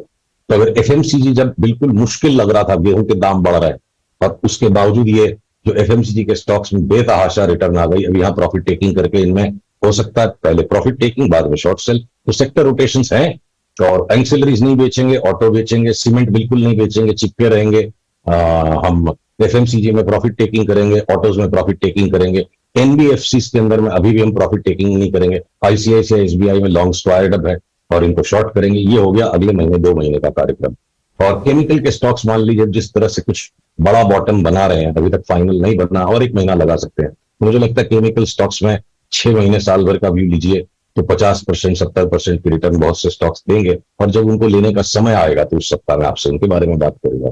तो अगर एफएमसीजी जब बिल्कुल मुश्किल लग रहा था, गेहूं के दाम बढ़ रहे हैं, और उसके बावजूद ये जो एफएमसीजी के स्टॉक्स में बेतहाशा रिटर्न आ गई, अब यहां प्रॉफिट टेकिंग करके इनमें हो सकता है पहले प्रॉफिट टेकिंग बाद में शॉर्ट सेल, तो सेक्टर रोटेशंस हैं। और एंसिलरीज नहीं बेचेंगे, ऑटो बेचेंगे, सीमेंट बिल्कुल नहीं बेचेंगे, चिपके रहेंगे। हम एफएमसीजी में प्रॉफिट टेकिंग करेंगे, ऑटोज में प्रॉफिट टेकिंग करेंगे, एनबीएफसी के अंदर में अभी भी हम प्रॉफिट टेकिंग नहीं करेंगे, आईसीआईसीआई एसबीआई में लॉन्ग स्क्वायर्ड अप है और इनको शॉर्ट करेंगे। ये हो गया अगले महीने 2 महीने का कार्यक्रम। और केमिकल के स्टॉक्स मान लीजिए जिस तरह से कुछ बड़ा बॉटम बना रहे हैं, अभी तक फाइनल नहीं बना और 1 महीना लगा सकते हैं। मुझे लगता है केमिकल स्टॉक्स में 6 महीने साल भर का व्यू लीजिए तो 50% 70% की रिटर्न बहुत से स्टॉक्स देंगे, और जब उनको लेने का समय आएगा तो उस सप्ताह में आपसे उनके बारे में बात करूंगा।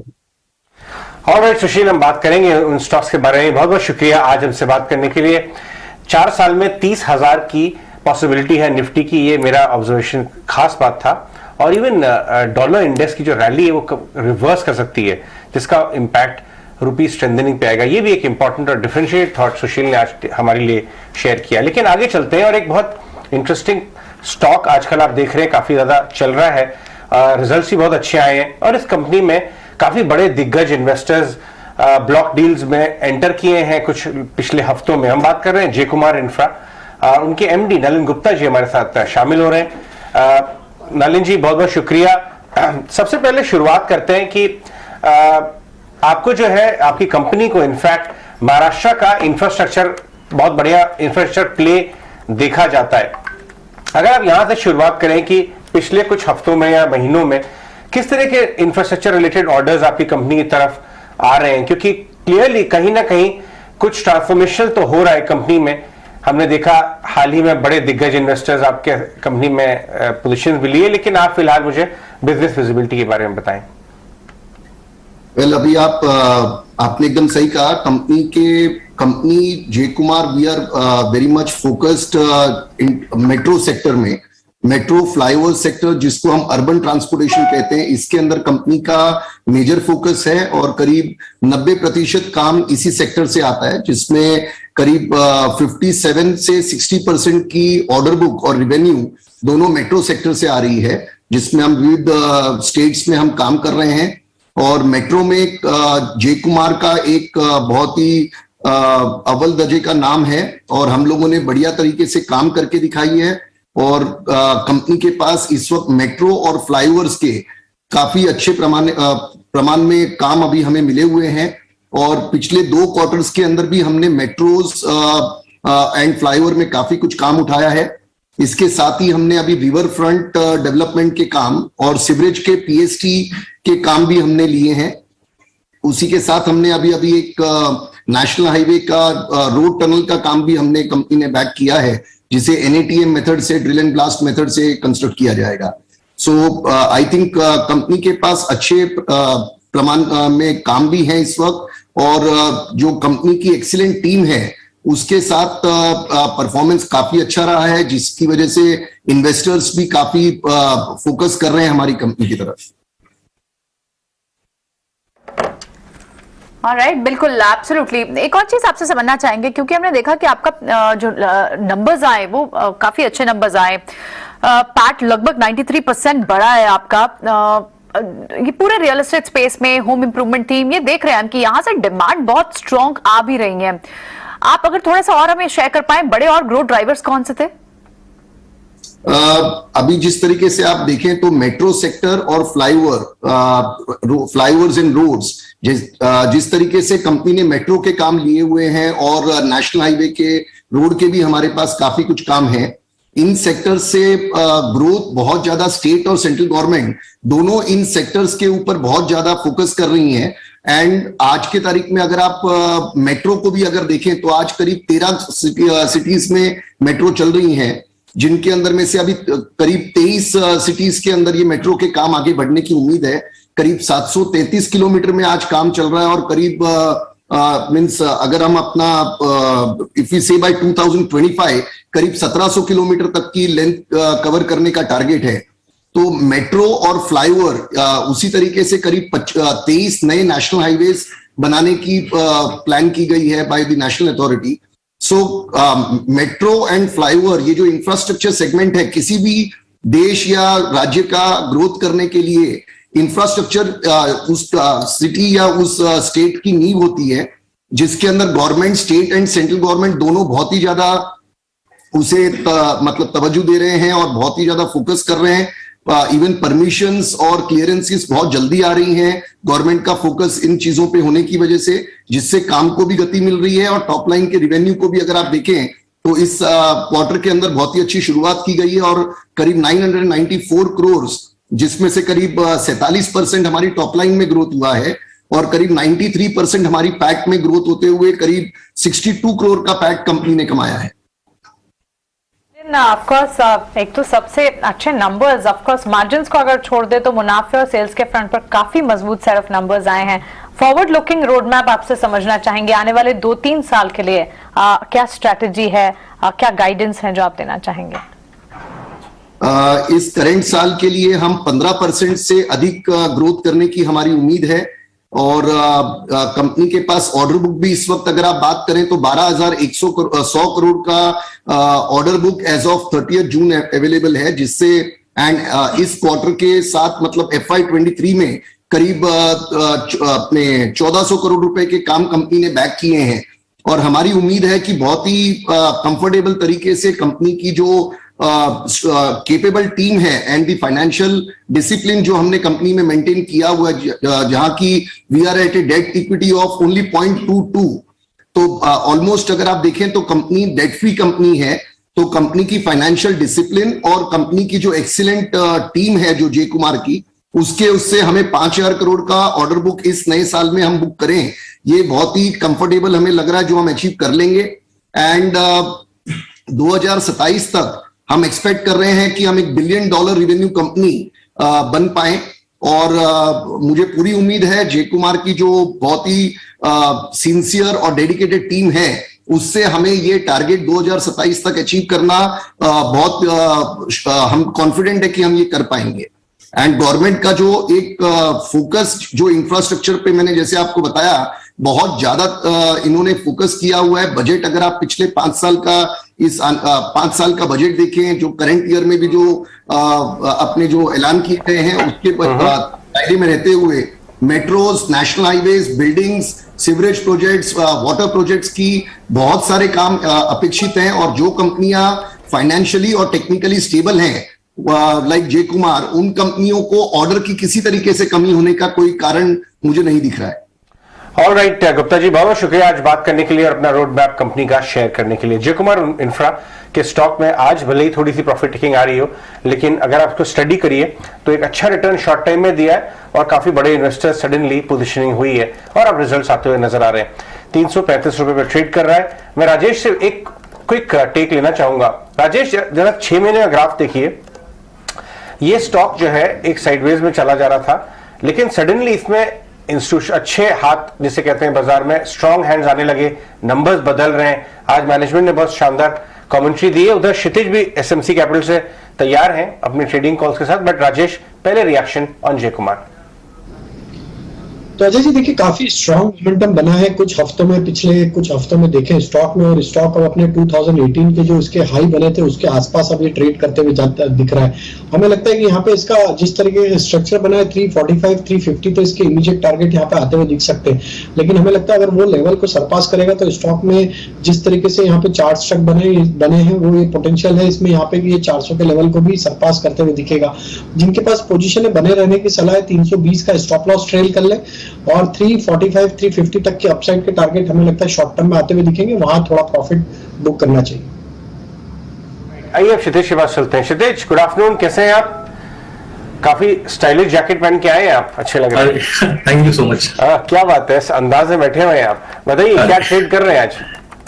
ऑलराइट सुशील, हम बात करेंगे उन स्टॉक्स के बारे में। बहुत बहुत शुक्रिया आज हमसे बात करने के लिए। 4 साल में 30,000 की पॉसिबिलिटी है निफ्टी की, ये मेरा ऑब्जर्वेशन खास बात था। और इवन डॉलर इंडेक्स की जो रैली है वो रिवर्स कर सकती है, जिसका इंपैक्ट रुपी स्ट्रेंथनिंग पे आएगा। ये भी एक इंपॉर्टेंट और डिफरेंशिएट थॉट सुशील ने आज हमारे लिए शेयर किया। लेकिन आगे चलते हैं, और एक बहुत इंटरेस्टिंग स्टॉक आजकल आप देख रहे हैं काफी ज्यादा चल रहा है, रिजल्ट्स भी बहुत अच्छे आए हैं, और इस कंपनी में काफी बड़े दिग्गज इन्वेस्टर्स ब्लॉक डील्स में एंटर किए हैं कुछ पिछले हफ्तों में। हम बात कर रहे हैं जय कुमार इंफ्रा, उनके एमडी नलिन गुप्ता जी हमारे साथ शामिल हो रहे हैं। नलिन जी, बहुत बहुत शुक्रिया। सबसे पहले शुरुआत करते हैं कि आपको जो है आपकी कंपनी को इनफैक्ट महाराष्ट्र का इंफ्रास्ट्रक्चर बहुत बढ़िया इंफ्रास्ट्रक्चर प्ले देखा जाता है। अगर आप यहां से शुरुआत करें कि पिछले कुछ हफ्तों में या महीनों में किस तरह के इंफ्रास्ट्रक्चर रिलेटेड ऑर्डर्स आपकी कंपनी की तरफ आ रहे हैं, क्योंकि क्लियरली कहीं ना कहीं कुछ ट्रांसफॉर्मेशन तो हो रहा है कंपनी में। हमने देखा हाल ही में बड़े दिग्गज इन्वेस्टर्स आपके कंपनी में पोजीशन भी लिए, लेकिन आप फिलहाल मुझे बिजनेस विजिबिलिटी के बारे में बताएं। वेल, अभी आपने एकदम सही कहा। Company Jay Kumar we are very much focused in metro sector में, मेट्रो फ्लाईओवर सेक्टर जिसको हम अर्बन ट्रांसपोर्टेशन कहते हैं, इसके अंदर कंपनी का मेजर फोकस है। और करीब 90% काम इसी सेक्टर से आता है, जिसमें करीब 57 से 60% की ऑर्डर बुक और रिवेन्यू दोनों मेट्रो सेक्टर से आ रही है, जिसमें हम विविध स्टेट्स में हम काम कर रहे हैं। और मेट्रो में जय कुमार का एक बहुत ही अव्वल दर्जे का नाम है, और हम लोगों ने बढ़िया तरीके से काम करके दिखाई है। और कंपनी के पास इस वक्त मेट्रो और फ्लाईओवर्स के काफी अच्छे प्रमाण में काम अभी हमें मिले हुए हैं। और पिछले 2 क्वार्टर्स के अंदर भी हमने मेट्रोज एंड फ्लाईओवर में काफी कुछ काम उठाया है। इसके साथ ही हमने अभी रिवर फ्रंट डेवलपमेंट के काम और सीवरेज के पीएसटी के काम भी हमने लिए हैं। उसी के साथ हमने अभी एक नेशनल हाईवे का रोड टनल का काम भी हमने कंपनी ने बैक किया है, जिसे एनएटीएम मेथड से, ड्रिल एंड ब्लास्ट मेथड से कंस्ट्रक्ट किया जाएगा। सो आई थिंक कंपनी के पास अच्छे प्रमाण में काम भी है इस वक्त, और जो कंपनी की एक्सीलेंट टीम है उसके साथ परफॉर्मेंस काफी अच्छा रहा है, जिसकी वजह से इन्वेस्टर्स भी काफी फोकस कर रहे हैं हमारी कंपनी की तरफ। ऑलराइट, बिल्कुल, एब्सोल्युटली। एक और चीज आपसे समझना चाहेंगे, क्योंकि हमने देखा कि आपका जो नंबर्स आए वो काफी अच्छे नंबर्स आए। पैट लगभग 93% बढ़ा है आपका। ये पूरे रियल एस्टेट स्पेस में होम इंप्रूवमेंट थीम, ये देख रहे हैं हम कि यहाँ से डिमांड बहुत स्ट्रॉन्ग आ भी रही है। आप अगर थोड़ा सा और हमें शेयर कर पाए, बड़े और ग्रोथ ड्राइवर्स कौन से थे? अभी जिस तरीके से आप देखें तो मेट्रो सेक्टर और फ्लाईओवर्स एंड रोड्स, जिस तरीके से कंपनी ने मेट्रो के काम लिए हुए हैं और नेशनल हाईवे के रोड के भी हमारे पास काफी कुछ काम है। इन सेक्टर से ग्रोथ बहुत ज्यादा स्टेट और सेंट्रल गवर्नमेंट दोनों इन सेक्टर्स के ऊपर बहुत ज्यादा फोकस कर रही हैं। एंड आज के तारीख में अगर आप मेट्रो को भी अगर देखें तो आज करीब 13 सिटीज में मेट्रो चल रही हैं, जिनके अंदर में से अभी करीब 23 सिटीज के अंदर ये मेट्रो के काम आगे बढ़ने की उम्मीद है। करीब 733 किलोमीटर में आज काम चल रहा है, और करीब अगर हम अपना इफ वी से बाय 2025 करीब 1700 किलोमीटर तक की लेंथ कवर करने का टारगेट है। तो मेट्रो और फ्लाईओवर उसी तरीके से करीब 23 नए नेशनल हाईवेज बनाने की प्लान की गई है by the national authority. So metro and flyover ये जो इंफ्रास्ट्रक्चर सेगमेंट है, किसी भी देश या राज्य का ग्रोथ करने के लिए इंफ्रास्ट्रक्चर उस सिटी या उस स्टेट की नींव होती है, जिसके अंदर government, state and central government दोनों बहुत ही ज्यादा उसे मतलब तवज्जो दे रहे हैं और बहुत ही ज्यादा फोकस कर रहे हैं। इवन परमिशंस और क्लियरेंसेस बहुत जल्दी आ रही हैं गवर्नमेंट का फोकस इन चीजों पे होने की वजह से, जिससे काम को भी गति मिल रही है और टॉप लाइन के रिवेन्यू को भी अगर आप देखें तो इस क्वार्टर के अंदर बहुत ही अच्छी शुरुआत की गई है और करीब 994 करोड़, जिसमें से करीब 47% हमारी टॉप लाइन में ग्रोथ हुआ है और करीब 93% हमारी पैट में ग्रोथ होते हुए करीब 62 करोड़ का पैट कंपनी ने कमाया है। ऑफ कोर्स एक तो सबसे अच्छे नंबर्स, ऑफ कोर्स मार्जिन्स को अगर छोड़ दे तो मुनाफे और सेल्स के फ्रंट पर काफी मजबूत सेट ऑफ नंबर्स आए हैं। फॉरवर्ड लुकिंग रोड मैप आपसे समझना चाहेंगे, आने वाले 2-3 साल के लिए क्या स्ट्रैटेजी है, क्या गाइडेंस है जो आप देना चाहेंगे? इस करंट साल के लिए हम 15% से अधिक ग्रोथ करने की हमारी उम्मीद है और कंपनी के पास ऑर्डर बुक भी इस वक्त अगर आप बात करें तो 12,100 करोड़ का order book as of 30 June available है, जिससे एंड इस क्वार्टर के साथ मतलब FY23 में करीब अपने 1400 करोड़ रुपए के काम कंपनी ने बैक किए हैं और हमारी उम्मीद है कि बहुत ही कंफर्टेबल तरीके से कंपनी की जो केपेबल टीम है एंड द फाइनेंशियल डिसिप्लिन जो हमने कंपनी में मेंटेन किया हुआ है, जहां की we are at a debt equity of only 0.22, तो ऑलमोस्ट अगर आप देखें तो कंपनी डेट फ्री कंपनी है। तो कंपनी की फाइनेंशियल डिसिप्लिन और कंपनी की जो एक्सीलेंट टीम है जो जय कुमार की, उससे हमें 5,000 करोड़ का ऑर्डर बुक इस नए साल में हम बुक करें, ये बहुत ही कंफर्टेबल हमें लग रहा है जो हम अचीव कर लेंगे। एंड 2027 तक हम एक्सपेक्ट कर रहे हैं कि हम $1 बिलियन रिवेन्यू कंपनी बन पाए और मुझे पूरी उम्मीद है जय कुमार की जो बहुत ही सिंसियर और डेडिकेटेड टीम है, उससे हमें ये टारगेट 2027 तक अचीव करना बहुत हम कॉन्फिडेंट है कि हम ये कर पाएंगे। एंड गवर्नमेंट का जो एक फोकस जो इंफ्रास्ट्रक्चर पे मैंने जैसे आपको बताया बहुत ज्यादा इन्होंने फोकस किया हुआ है। बजट अगर आप पिछले 5 साल का 5 साल का बजट देखें, जो करंट ईयर में भी जो अपने जो ऐलान किए गए हैं उसके दायरे में रहते हुए metros, national highways, buildings, sewerage projects, water projects की बहुत सारे काम अपेक्षित हैं और जो कंपनियां फाइनेंशियली और टेक्निकली स्टेबल हैं लाइक जय कुमार, उन कंपनियों को ऑर्डर की किसी तरीके से कमी होने का कोई कारण मुझे नहीं दिख रहा है। ऑल राइट गुप्ता जी, बहुत बहुत शुक्रिया आज बात करने के लिए और अपना रोड मैप कंपनी का शेयर करने के लिए। जय कुमार इंफ्रा के स्टॉक में आज भले ही थोड़ी सी प्रॉफिट टेकिंग आ रही हो, लेकिन अगर आप इसको स्टडी करिए तो एक अच्छा रिटर्न शॉर्ट टाइम में दिया है और काफी बड़े इन्वेस्टर्स सडनली पोजिशनिंग हुई है और अब रिजल्ट आते हुए नजर आ रहे हैं। 335 रुपए पर ट्रेड कर रहा है। मैं राजेश से एक क्विक टेक लेना चाहूंगा। राजेश, जरा 6 महीने का ग्राफ देखिए, ये स्टॉक जो है एक साइडवेज में चला जा रहा था, लेकिन सडनली इसमें इंस्टीट्यूशन अच्छे हाथ जिसे कहते हैं बाजार में स्ट्रॉन्ग हैंड्स आने लगे, नंबर्स बदल रहे हैं। आज मैनेजमेंट ने बहुत शानदार कमेंट्री दी है। उधर क्षितिज भी SMC कैपिटल से तैयार हैं अपने ट्रेडिंग कॉल्स के साथ। बट राजेश, पहले रिएक्शन ऑन जय कुमार। तो अजय जी देखिए काफी स्ट्रॉन्ग मोमेंटम बना है कुछ हफ्तों में, पिछले कुछ हफ्तों में देखें स्टॉक में, और स्टॉक अब अपने 2018 के जो इसके हाई बने थे उसके आसपास अब ये ट्रेड करते हुए जाता दिख रहा है। हमें लगता है कि यहाँ पे इसका जिस तरीके का स्ट्रक्चर बना है 345 350 तो इसके इमीडिएट टारगेट यहाँ पे आते हुए दिख सकते हैं, लेकिन हमें लगता है अगर वो लेवल को सरपास करेगा तो स्टॉक में जिस तरीके से यहाँ पे चार्ट स्ट्रक बने हैं वो ये पोटेंशियल है इसमें यहाँ पे ये 400 के लेवल को भी सरपास करते हुए दिखेगा। जिनके पास पोजीशन है बने रहने की सलाह है, 320 का स्टॉप लॉस ट्रेल कर ले और 345 350 तक के अपसाइड के टारगेट हमें लगता है शॉर्ट टर्म में आते हुए दिखेंगे, वहां थोड़ा प्रॉफिट बुक करना चाहिए। आइए अब क्षितिज के पास चलते हैं। क्षितिज, गुड आफ्टरनून, कैसे हैं आप? काफी स्टाइलिश जैकेट पहन के आए हैं आप, अच्छे लग रहे हैं। Thank you so much. क्या बात है, इस अंदाज में बैठे हुए हैं आप। बताइए क्या ट्रेड कर रहे हैं आज?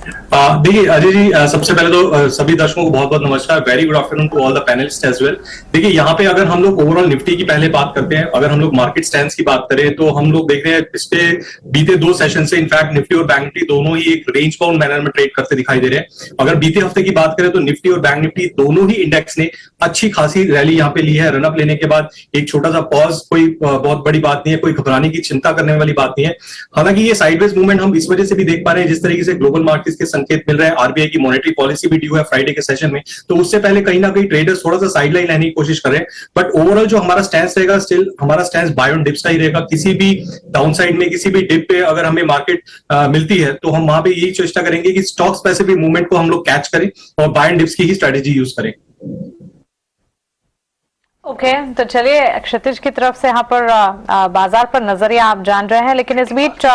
देखिए अजय जी, सबसे पहले तो सभी दर्शकों को बहुत बहुत नमस्कार, very good afternoon to all the panelist as well. देखिए यहाँ पे अगर हम लोग ओवरऑल निफ्टी की पहले बात करते हैं, अगर हम लोग मार्केट स्टैंड्स की बात करें तो हम लोग देख रहे हैं पिछले बीते 2 सेशन से इनफैक्ट निफ्टी और बैंक निफ्टी दोनों ही एक रेंज बाउंड मैनर में ट्रेड करते दिखाई दे रहे हैं। अगर बीते हफ्ते की बात करें तो निफ्टी और बैंक निफ्टी दोनों ही इंडेक्स ने अच्छी खासी रैली यहाँ पे ली है। रनअप लेने के बाद एक छोटा सा पॉज कोई बहुत बड़ी बात नहीं है, कोई घबराने की चिंता करने वाली बात नहीं है। हालांकि ये साइडवेज मूवमेंट हम इस वजह से भी देख पा रहे हैं जिस तरीके से ग्लोबल मार्केट्स के संकेत मिल रहे हैं, आरबीआई की मॉनेटरी पॉलिसी भी ड्यू है फ्राइडे के सेशन में, तो उससे पहले कहीं ना कहीं ट्रेडर्स थोड़ा सा साइडलाइन लेने की कोशिश कर रहे हैं। बट ओवरऑल जो हमारा स्टैंस रहेगा, स्टिल हमारा स्टैंस बाय ऑन डिप्स का ही रहेगा। किसी भी डाउनसाइड में, किसी भी डिप पे अगर हमें मार्केट मिलती है तो हम वहां पे यही चेष्टा करेंगे कि स्टॉक स्पेसिफिक मूवमेंट को हम लोग कैच करें और बाय ऑन डिप्स की ही स्ट्रेटेजी यूज करें। ओके, तो चलिए क्षितिज की तरफ से यहाँ पर बाजार पर नजरिया आप जान रहे हैं, लेकिन इस बीच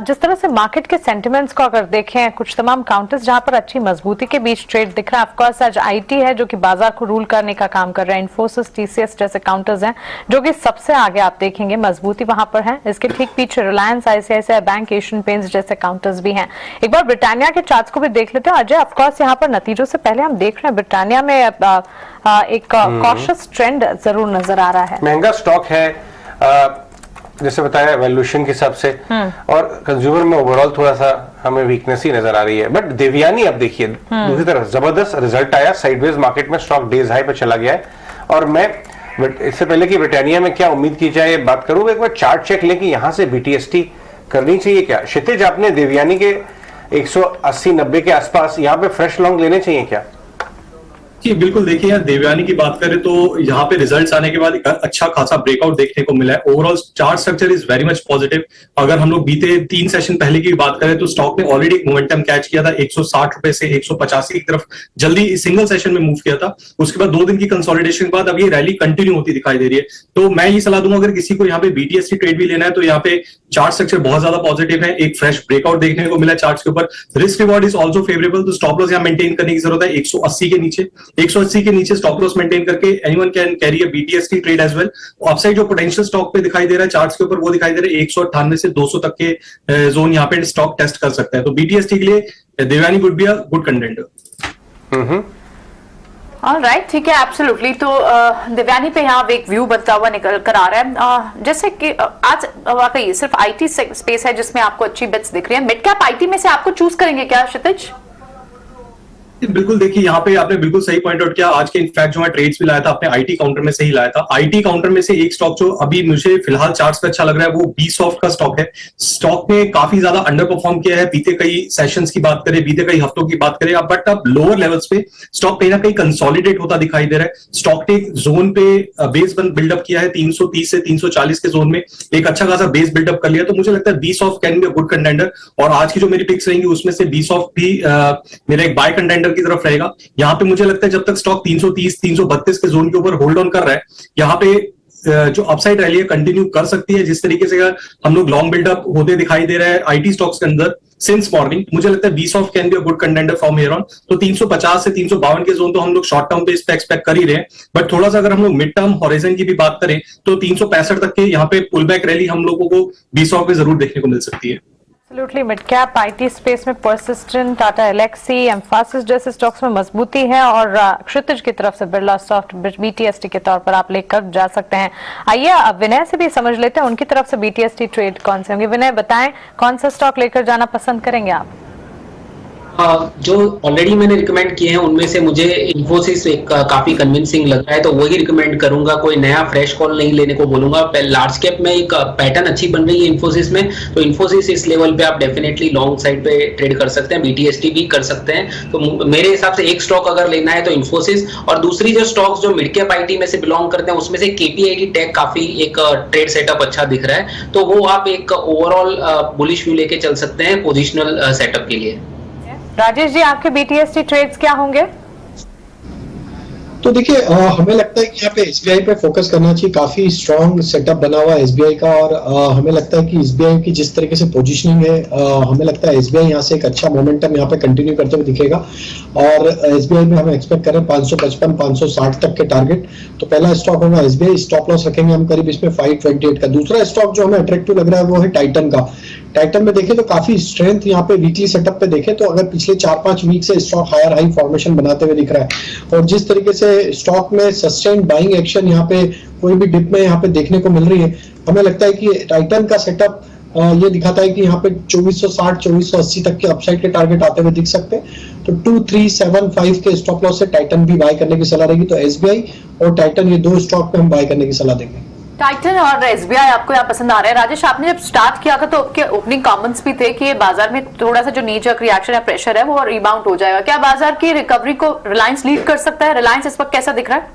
जिस तरह से मार्केट के सेंटिमेंट्स को अगर देखें, कुछ तमाम काउंटर्स जहां पर अच्छी मजबूती के बीच ट्रेड दिख रहा है। ऑफकोर्स आज आईटी है जो कि बाजार को रूल करने का काम कर रहा है, इन्फोसिस, टीसीएस जैसे काउंटर्स हैं जो कि सबसे आगे आप देखेंगे, मजबूती वहां पर है। इसके ठीक पीछे Reliance, ICICI bank, Asian paints जैसे काउंटर्स भी हैं। एक बार ब्रिटानिया के चार्ट्स को भी देख लेते हैं अजय। ऑफकोर्स यहाँ पर नतीजों से पहले हम देख रहे हैं ब्रिटानिया में एक कॉशियस ट्रेंड जरूर नजर आ रहा है। महंगा स्टॉक है जैसे बताया वैल्यूएशन के हिसाब से, और कंज्यूमर में ओवरऑल थोड़ा सा हमें वीकनेस ही नजर आ रही है। बट देवयानी अब देखिए दूसरी तरफ जबरदस्त रिजल्ट आया, साइडवेज मार्केट में स्टॉक डेज हाई पे चला गया है। और मैं इससे पहले कि ब्रिटानिया में क्या उम्मीद की जाए बात करूं, एक बार चार्ट चेक लें कि यहां से बीटीएसटी करनी चाहिए क्या। क्षितिज, आपने देवयानी के 180-90 के आसपास यहाँ पे फ्रेश लॉन्ग लेने चाहिए क्या? जी बिल्कुल, देखिए यार देवयानी की बात करें तो यहाँ पे रिजल्ट्स आने के बाद एक अच्छा खासा ब्रेकआउट देखने को मिला है। Overall chart structure is very much positive. अगर हम लोग बीते 3 सेशन पहले की बात करें तो स्टॉक ने ऑलरेडी मोमेंटम कैच किया था 160 रुपए से 185 की तरफ जल्दी सिंगल सेशन में मूव किया था। उसके बाद 2 दिन की कंसोलिडेशन के बाद अब ये रैली कंटिन्यू होती दिखाई दे रही है। तो मैं ये सलाह दूंगा अगर किसी को यहाँ पे बीटीएसटी ट्रेड भी लेना है तो यहाँ पे चार्ट स्ट्रक्चर बहुत ज्यादा पॉजिटिव है, एक फ्रेश ब्रेकआउट देखने को मिला चार्ट्स के ऊपर। Risk reward is also favourable, तो स्टॉप लॉस यहाँ मेंटेन करने की जरूरत है 180 के नीचे। 180 के नीचे स्टॉप लॉस मेंटेन करके anyone can carry a BTST trade as well. Upside जो पोटेंशियल स्टॉक पे दिखाई दे रहा है चार्ट्स के ऊपर वो दिखाई दे रहा है 198 से 200 तक के जोन यहाँ पे स्टॉक टेस्ट कर सकता है। तो बीटीएसटी के लिए Devyani would be a good contender. Alright, ठीक है, एब्सोल्युटली। तो देवयानी पे यहाँ एक व्यू बनता हुआ निकल कर आ रहा है। जैसे कि आज वाकई सिर्फ आईटी स्पेस है जिसमें आपको अच्छी बिट्स दिख रही है। मिड कैप आईटी में से आपको चूज करेंगे क्या क्षितिज? बिल्कुल, देखिए यहाँ पे आपने बिल्कुल सही पॉइंट आउट किया। आज के इनफैक्ट जो मैं ट्रेड्स भी लाया था अपने आईटी काउंटर में से ही लाया था। आईटी काउंटर में से एक स्टॉक जो अभी मुझे फिलहाल चार्ट्स पे अच्छा लग रहा है वो बीसॉफ्ट का स्टॉक है। स्टॉक ने काफी ज्यादा अंडर परफॉर्म किया है बीते कई सेशंस की बात करें, बीते कई हफ्तों की बात करें, बट अब लोअर लेवल्स पे स्टॉक कहीं ना कहीं कंसोलिडेट होता दिखाई दे रहा है। स्टॉक ने जोन पे बेस बिल्डअप किया है 330 से 340 के जोन में एक अच्छा खासा बेस बिल्डअप कर लिया। तो मुझे लगता है BSoft can be a good contender, और आज की जो मेरी पिक्स रहेंगी उसमें से बीसॉफ्ट भी मेरा एक बाय कंटेंडर की तरफ रहेगा। यहाँ पे मुझे लगता है जब तक स्टॉक 330 332 के जोन के ऊपर होल्ड ऑन कर रहा है, यहाँ पे जो अपसाइड रैली है कंटिन्यू कर सकती है। जिस तरीके से हम लोग लॉन्ग बिल्डअप होते दिखाई दे रहा है आईटी स्टॉक्स के अंदर सिंस मॉर्निंग, मुझे लगता है BSoft can be a good contender from here on. तो 350 से 352 के जोन तो हम लोग शॉर्ट टर्म पे इस पे एक्सपेक्ट कर ही रहे हैं, बट थोड़ा सा अगर हम लोग मिड टर्म हॉरिजन की भी बात करें तो 365 तक के यहाँ पे पुल बैक रैली हम लोगों को बीसॉफ्ट पे जरूर देखने को मिल सकती है। Absolutely, mid cap IT space में पर्सिस्टेंट, टाटा एलेक्सी, एम्फासिस जैसे स्टॉक्स में मजबूती है, और क्षितिज की तरफ से बिरला सॉफ्ट बीटीएसटी के तौर पर आप लेकर जा सकते हैं। आइए विनय से भी समझ लेते हैं उनकी तरफ से बीटीएसटी ट्रेड कौन से होंगे। विनय बताएं कौन सा स्टॉक लेकर जाना पसंद करेंगे आप? जो ऑलरेडी मैंने रिकमेंड किए हैं उनमें से मुझे इन्फोसिस एक काफी कन्विंसिंग लग रहा है, तो वही रिकमेंड करूंगा। कोई नया फ्रेश कॉल नहीं लेने को बोलूंगा। लार्ज कैप में एक पैटर्न अच्छी बन रही है इन्फोसिस में, तो इन्फोसिस इस लेवल पे आप डेफिनेटली लॉन्ग साइड पे ट्रेड कर सकते हैं, बीटीएसटी भी कर सकते हैं। तो मेरे हिसाब से एक स्टॉक अगर लेना है तो इन्फोसिस, और दूसरी जो स्टॉक्स जो मिड कैप आईटी में से बिलोंग करते हैं उसमें से केपीआईटी टेक काफी एक ट्रेड सेटअप अच्छा दिख रहा है, तो वो आप एक ओवरऑल बुलिश व्यू लेके चल सकते हैं पोजिशनल सेटअप के लिए। राजेश जी, आपके बीटीएसटी ट्रेड्स क्या होंगे? तो देखिए हमें लगता है कि यहाँ पे एसबीआई पे फोकस करना चाहिए। काफी स्ट्रॉन्ग सेटअप बना हुआ है एसबीआई का, और हमें लगता है कि एसबीआई की जिस तरीके से पोजीशनिंग है, हमें लगता है एसबीआई यहाँ से एक अच्छा मोमेंटम यहाँ पे कंटिन्यू करते हुए दिखेगा। और एसबीआई में हम एक्सपेक्ट कर रहे हैं 555 560 तक के टारगेट। तो पहला स्टॉक होगा एसबीआई, स्टॉप लॉस रखेंगे हम करीब इसमें 528 का। दूसरा स्टॉक जो हमें अट्रैक्टिव लग रहा है वो है टाइटन का। टाइटन में देखें तो काफी स्ट्रेंथ यहाँ पे वीकली सेटअप पे देखें तो अगर पिछले 4-5 वीक से स्टॉक हायर हाई फॉर्मेशन बनाते हुए दिख रहा है और जिस तरीके से स्टॉक में सस्टेन्ड बाइंग एक्शन यहाँ पे कोई भी डिप में यहाँ पे देखने को मिल रही है, हमें लगता है कि टाइटन का सेटअप ये दिखाता है कि यहाँ पे 2460 2480 तक के अपसाइड के टारगेट आते हुए दिख सकते हैं। तो 2375 के स्टॉप लॉस से टाइटन भी बाय करने की सलाह रहेगी। तो एसबीआई और टाइटन ये दो स्टॉक पे हम बाय करने की सलाह देंगे। टाइटन और एसबीआई आपको यहाँ पसंद आ रहे हैं। राजेश, आपने जब स्टार्ट किया था तो आपके ओपनिंग कमेंट्स भी थे कि ये बाजार में थोड़ा सा जो नी जर्क रिएक्शन या प्रेशर है वो रिबाउंड हो जाएगा। क्या बाजार की रिकवरी को रिलायंस लीड कर सकता है? रिलायंस इस वक्त कैसा दिख रहा है?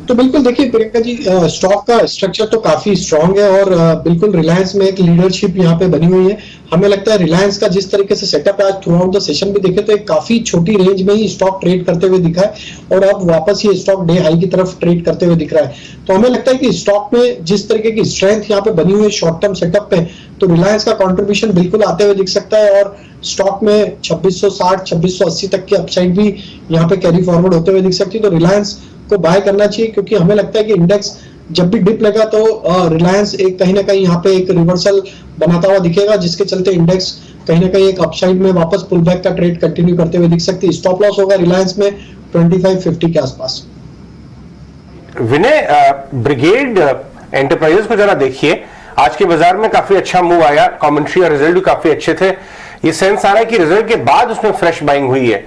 तो बिल्कुल देखिए प्रियंका जी, स्टॉक का स्ट्रक्चर तो काफी स्ट्रांग है और बिल्कुल रिलायंस में एक लीडरशिप यहाँ पे बनी हुई है। हमें लगता है रिलायंस का जिस तरीके से सेटअप है आज थ्रू आउट द सेशन भी देखे तो एक काफी छोटी रेंज में ही स्टॉक ट्रेड करते हुए दिखा है और अब वापस ये स्टॉक डे हाई की तरफ ट्रेड करते हुए दिख रहा है। तो हमें लगता है कि स्टॉक में जिस तरीके की स्ट्रेंथ यहाँ पे बनी हुई है शॉर्ट टर्म सेटअप पे, तो रिलायंस का कॉन्ट्रीब्यूशन बिल्कुल आते हुए दिख सकता है और स्टॉक में 2660 2680 तक की अपसाइड भी यहाँ पे कैरी फॉरवर्ड होते हुए दिख सकती है। तो रिलायंस को बाय करना चाहिए क्योंकि हमें लगता है कि इंडेक्स जब भी डिप लगा तो रिलायंस एक कहीं ना कहीं यहाँ पे एक रिवर्सल बनाता हुआ दिखेगा, जिसके चलते इंडेक्स कहीं ना कहीं एक अपसाइड में वापस पुल बैक का ट्रेड कंटिन्यू करते हुए दिख सकती है। स्टॉप लॉस होगा रिलायंस में 2550 के आसपास। विनय, ब्रिगेड एंटरप्राइजेस को जरा देखिए, आज के बाजार में काफी अच्छा मूव आया, कमेंट्री और रिजल्ट भी काफी अच्छे थे। ये सेंस आ रहा है कि रिजल्ट के बाद उसमें फ्रेश बाइंग हुई है।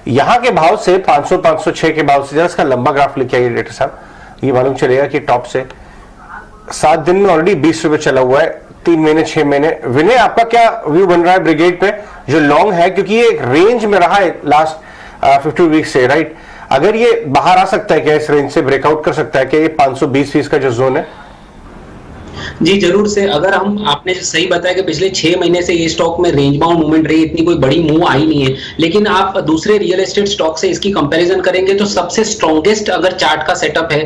यहां के भाव से 500 506 के भाव से जरा इसका लंबा ग्राफ लेके आइए डाक्टर साहब, ये मालूम चलेगा कि टॉप से 7 दिन में ऑलरेडी 20 रुपए चला हुआ है, 3 महीने 6 महीने। विनय, आपका क्या व्यू बन रहा है ब्रिगेड पे जो लॉन्ग है, क्योंकि ये एक रेंज में रहा है लास्ट 50 वीक से, राइट? अगर ये बाहर आ सकता है क्या, इस रेंज से ब्रेकआउट कर सकता है क्या ये 520 का जो जोन है? जी जरूर से। अगर हम आपने सही बताया कि पिछले 6 महीने से ये स्टॉक में रेंज बाउंड मूवमेंट रही, इतनी कोई बड़ी मूव आई नहीं है, लेकिन आप दूसरे रियल एस्टेट स्टॉक से इसकी कंपैरिजन करेंगे तो सबसे स्ट्रॉन्गेस्ट अगर चार्ट का सेटअप है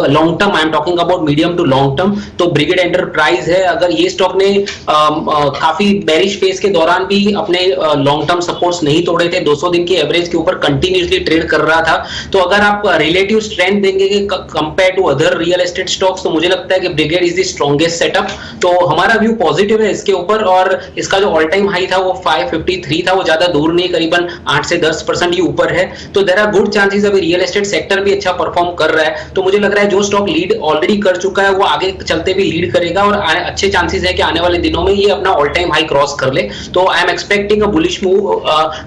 long term, I am talking about medium to long term, तो ब्रिगेड एंटरप्राइज है। अगर ये स्टॉक ने काफी बेरिश फेज के दौरान भी अपने लॉन्ग टर्म सपोर्ट्स नहीं तोड़े थे, 200 दिन की एवरेज के ऊपर कंटिन्यूसली ट्रेड कर रहा था, तो अगर आप रिलेटिव स्ट्रेंथ देंगे compare to other real estate stocks तो मुझे लगता है कि Brigade is the strongest setup. तो हमारा व्यू पॉजिटिव है इसके ऊपर, और इसका जो ऑल टाइम हाई था वो 553 था, वो ज्यादा दूर नहीं, करीबन 8 से 10% ही ऊपर है। तो देयर आर गुड चांसेस, अभी रियल एस्टेट सेक्टर भी अच्छा परफॉर्म कर रहा है, तो मुझे लग रहा है जो स्टॉक लीड ऑलरेडी कर चुका है वो आगे चलते भी लीड करेगा और अच्छे चांसेस है कि आने वाले दिनों में ये अपना ऑल टाइम हाई क्रॉस कर ले। तो I am expecting a bullish move.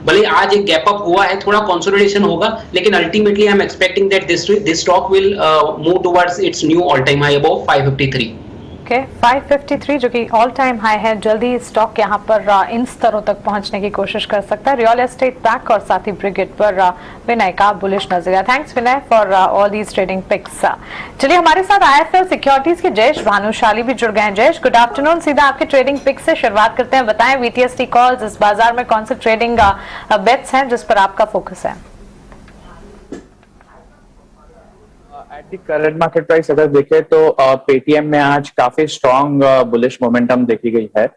भले आज एक गैप अप हुआ है, थोड़ा कंसोलिडेशन होगा, लेकिन ultimately I am expecting that this stock will move towards it's knew all time high above 553। 553 जो कि ऑल टाइम हाई है, जल्दी स्टॉक यहाँ पर इन स्तरों तक पहुंचने की कोशिश कर सकता है। रियल एस्टेट पैक और साथ ही ब्रिगेड पर विनय का बुलिश नजरिया। Thanks Vinay for all these trading picks. चलिए हमारे साथ आईएफएल सिक्योरिटीज के जयेश भानुशाली भी जुड़ गए हैं। Jayesh, good afternoon. सीधा आपके ट्रेडिंग पिक्स से शुरुआत करते हैं। बताएं वीटीएसटी कॉल्स, इस बाजार में कौन से ट्रेडिंग बेट्स हैं जिस पर आपका फोकस है? At the current market price अगर देखें तो पेटीएम में आज काफी स्ट्रॉन्ग बुलिश मोमेंटम देखी गई है।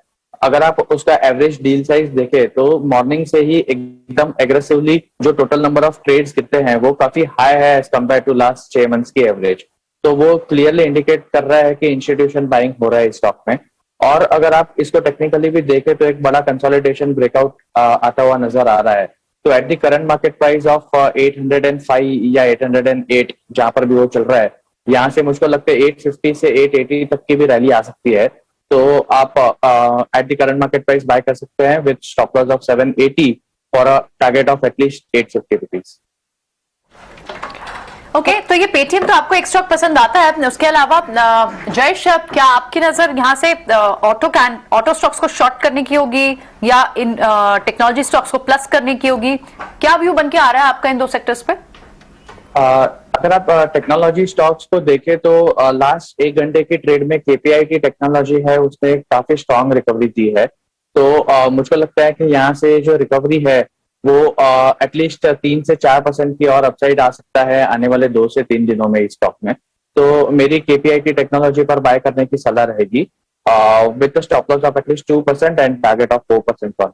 अगर आप उसका एवरेज डील साइज देखें तो मॉर्निंग से ही एकदम एग्रेसिवली जो टोटल नंबर ऑफ ट्रेड्स कितने हैं वो काफी हाई है as compare to last 6 months की एवरेज। तो वो क्लियरली इंडिकेट कर रहा है कि इंस्टीट्यूशन बाइंग हो रहा है इस स्टॉक में। और अगर आप इसको टेक्निकली भी देखें तो एक बड़ा कंसोलिडेशन ब्रेकआउट आता हुआ नजर आ रहा है। तो at the current market price of 805 या 808 जहां पर भी वो चल रहा है, यहाँ से मुझको लगता है 850 से 880 तक की भी रैली आ सकती है। तो आप at the current market price by कर सकते हैं with stop loss of 780 for a target of at least 850 rupees. Okay, तो ये पेटीएम तो आपको एक स्टॉक पसंद आता है। उसके अलावा जयेश, क्या आपकी नजर यहाँ से ऑटो स्टॉक्स को शॉर्ट करने की होगी या इन टेक्नोलॉजी स्टॉक्स को प्लस करने की होगी? क्या व्यू बन के आ रहा है आपका इन दो सेक्टर्स पे? अगर आप टेक्नोलॉजी स्टॉक्स को देखें तो लास्ट 1 घंटे की ट्रेड में केपीआई की टेक्नोलॉजी है उसने काफी स्ट्रॉन्ग रिकवरी दी है। तो मुझको लगता है कि यहाँ से जो रिकवरी है वो एटलीस्ट 3 से 4% की और अपसाइड आ सकता है आने वाले 2 से 3 दिनों में इस स्टॉक में। तो मेरी केपीआई की टेक्नोलॉजी पर बाय करने की सलाह रहेगी with stop loss of at least 2% and target of 4% पर।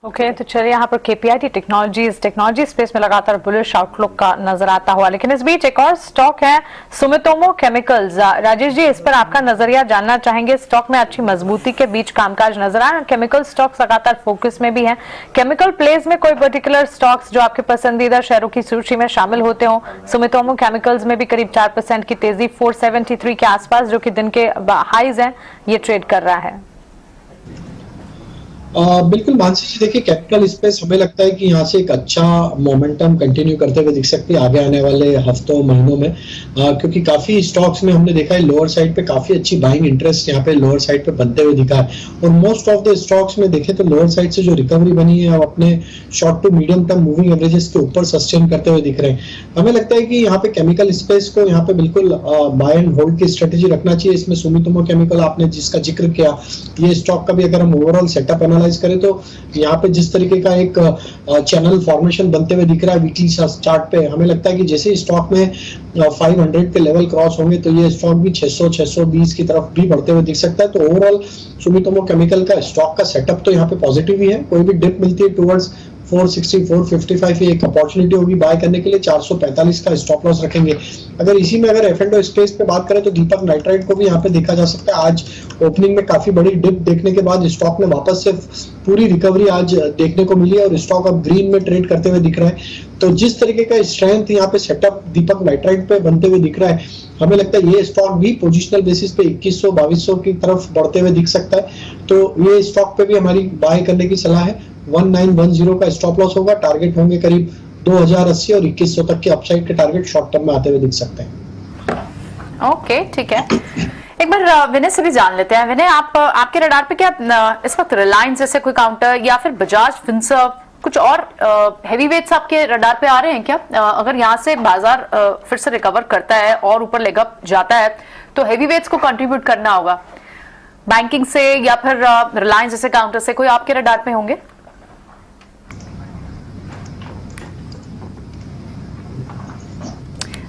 ओके तो चलिए यहाँ पर केपीआईटी टेक्नोलॉजी स्पेस में लगातार बुलिश आउटलुक का नजर आता हुआ, लेकिन इस बीच एक और स्टॉक है सुमितोमो केमिकल्स। राजेश जी, इस पर आपका नजरिया जानना चाहेंगे। स्टॉक में अच्छी मजबूती के बीच कामकाज नजर आ रहा है, केमिकल स्टॉक्स लगातार फोकस में भी है। केमिकल प्लेस में कोई पर्टिकुलर स्टॉक्स जो आपके पसंदीदा शेयरों की सूची में शामिल होते हो? सुमितोमो केमिकल्स में भी करीब 4% की तेजी 473 के आसपास, जो कि दिन के हाईज हैं, ये ट्रेड कर रहा है। बिल्कुल मानसी जी, देखिए कैपिटल स्पेस हमें लगता है कि यहाँ से एक अच्छा मोमेंटम कंटिन्यू करते हुए दिख सकती है आगे आने वाले हफ्तों महीनों में, क्योंकि काफी स्टॉक्स में हमने देखा है लोअर साइड पे काफी अच्छी बाइंग इंटरेस्ट यहाँ पे लोअर साइड पे बनते हुए दिखा है, और मोस्ट ऑफ द स्टॉक्स में देखें तो लोअर साइड से जो रिकवरी बनी है अब अपने short to medium term moving averages के ऊपर सस्टेन करते हुए दिख रहे हैं। हमें लगता है कि यहाँ पे केमिकल स्पेस को यहाँ पे बिल्कुल बाय एंड होल्ड की स्ट्रेटेजी रखना चाहिए। इसमें सुमितोमो केमिकल आपने जिसका जिक्र किया, ये स्टॉक का भी अगर हम ओवरऑल सेटअप करें तो यहाँ पे जिस तरीके का एक चैनल फॉर्मेशन बनते हुए दिख रहा है वीकली चार्ट पे, हमें लगता है कि जैसे स्टॉक में 500 के लेवल क्रॉस होंगे तो ये स्टॉक भी 600-620 की तरफ भी बढ़ते हुए दिख सकता है। तो ओवरऑल सुमितोमो केमिकल का स्टॉक का सेटअप तो यहाँ पे पॉजिटिव ही है। कोई भी डिप मिलती है टुवर्ड्स 460 455 ये एक अपॉर्चुनिटी होगी बाय करने के लिए। 445 का स्टॉप लॉस रखेंगे। अगर इसी में अगर F&O स्पेस पे बात करें तो दीपक नाइट्राइट को भी यहाँ पे देखा जा सकता है। आज ओपनिंग में काफी बड़ी डिप देखने के बाद स्टॉक में वापस से पूरी रिकवरी आज देखने को मिली है और स्टॉक अब ग्रीन में ट्रेड करते हुए दिख रहा है। तो जिस तरीके का स्ट्रेंथ यहाँ पे सेटअप दीपक नाइट्राइट पे बनते हुए दिख रहा है, हमें लगता है ये स्टॉक भी पोजिशनल बेसिस पे 2100-2200 की तरफ बढ़ते हुए दिख सकता है। तो ये स्टॉक पे भी हमारी बाय करने की सलाह है। 1910 का स्टॉप लॉस होगा, टारगेट होंगे करीब 2080 और 2100 तक के अपसाइड के टारगेट शॉर्ट टर्म में आते हुए दिख सकते हैं। ओके, ठीक है। एक बार विनय से भी जान लेते हैं। विनय, आपके रडार पे क्या इस वक्त रिलायंस जैसे कोई काउंटर या फिर बजाज फिनसर्व, कुछ और हैवी वेट्स आपके रडार पे आ रहे हैं क्या? अगर यहाँ से बाजार फिर से रिकवर करता है और ऊपर लेग अप जाता है तो हैवी वेट्स को कंट्रीब्यूट करना होगा बैंकिंग से या फिर रिलायंस जैसे काउंटर से, कोई आपके रडार पे होंगे?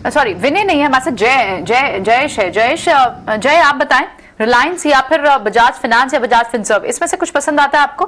सॉरी, विनय नहीं है हमारे साथ, जयेश है। जय आप बताएं, रिलायंस या फिर बजाज फिनांस या बजाज फिनसर्व, इसमें से कुछ पसंद आता है आपको?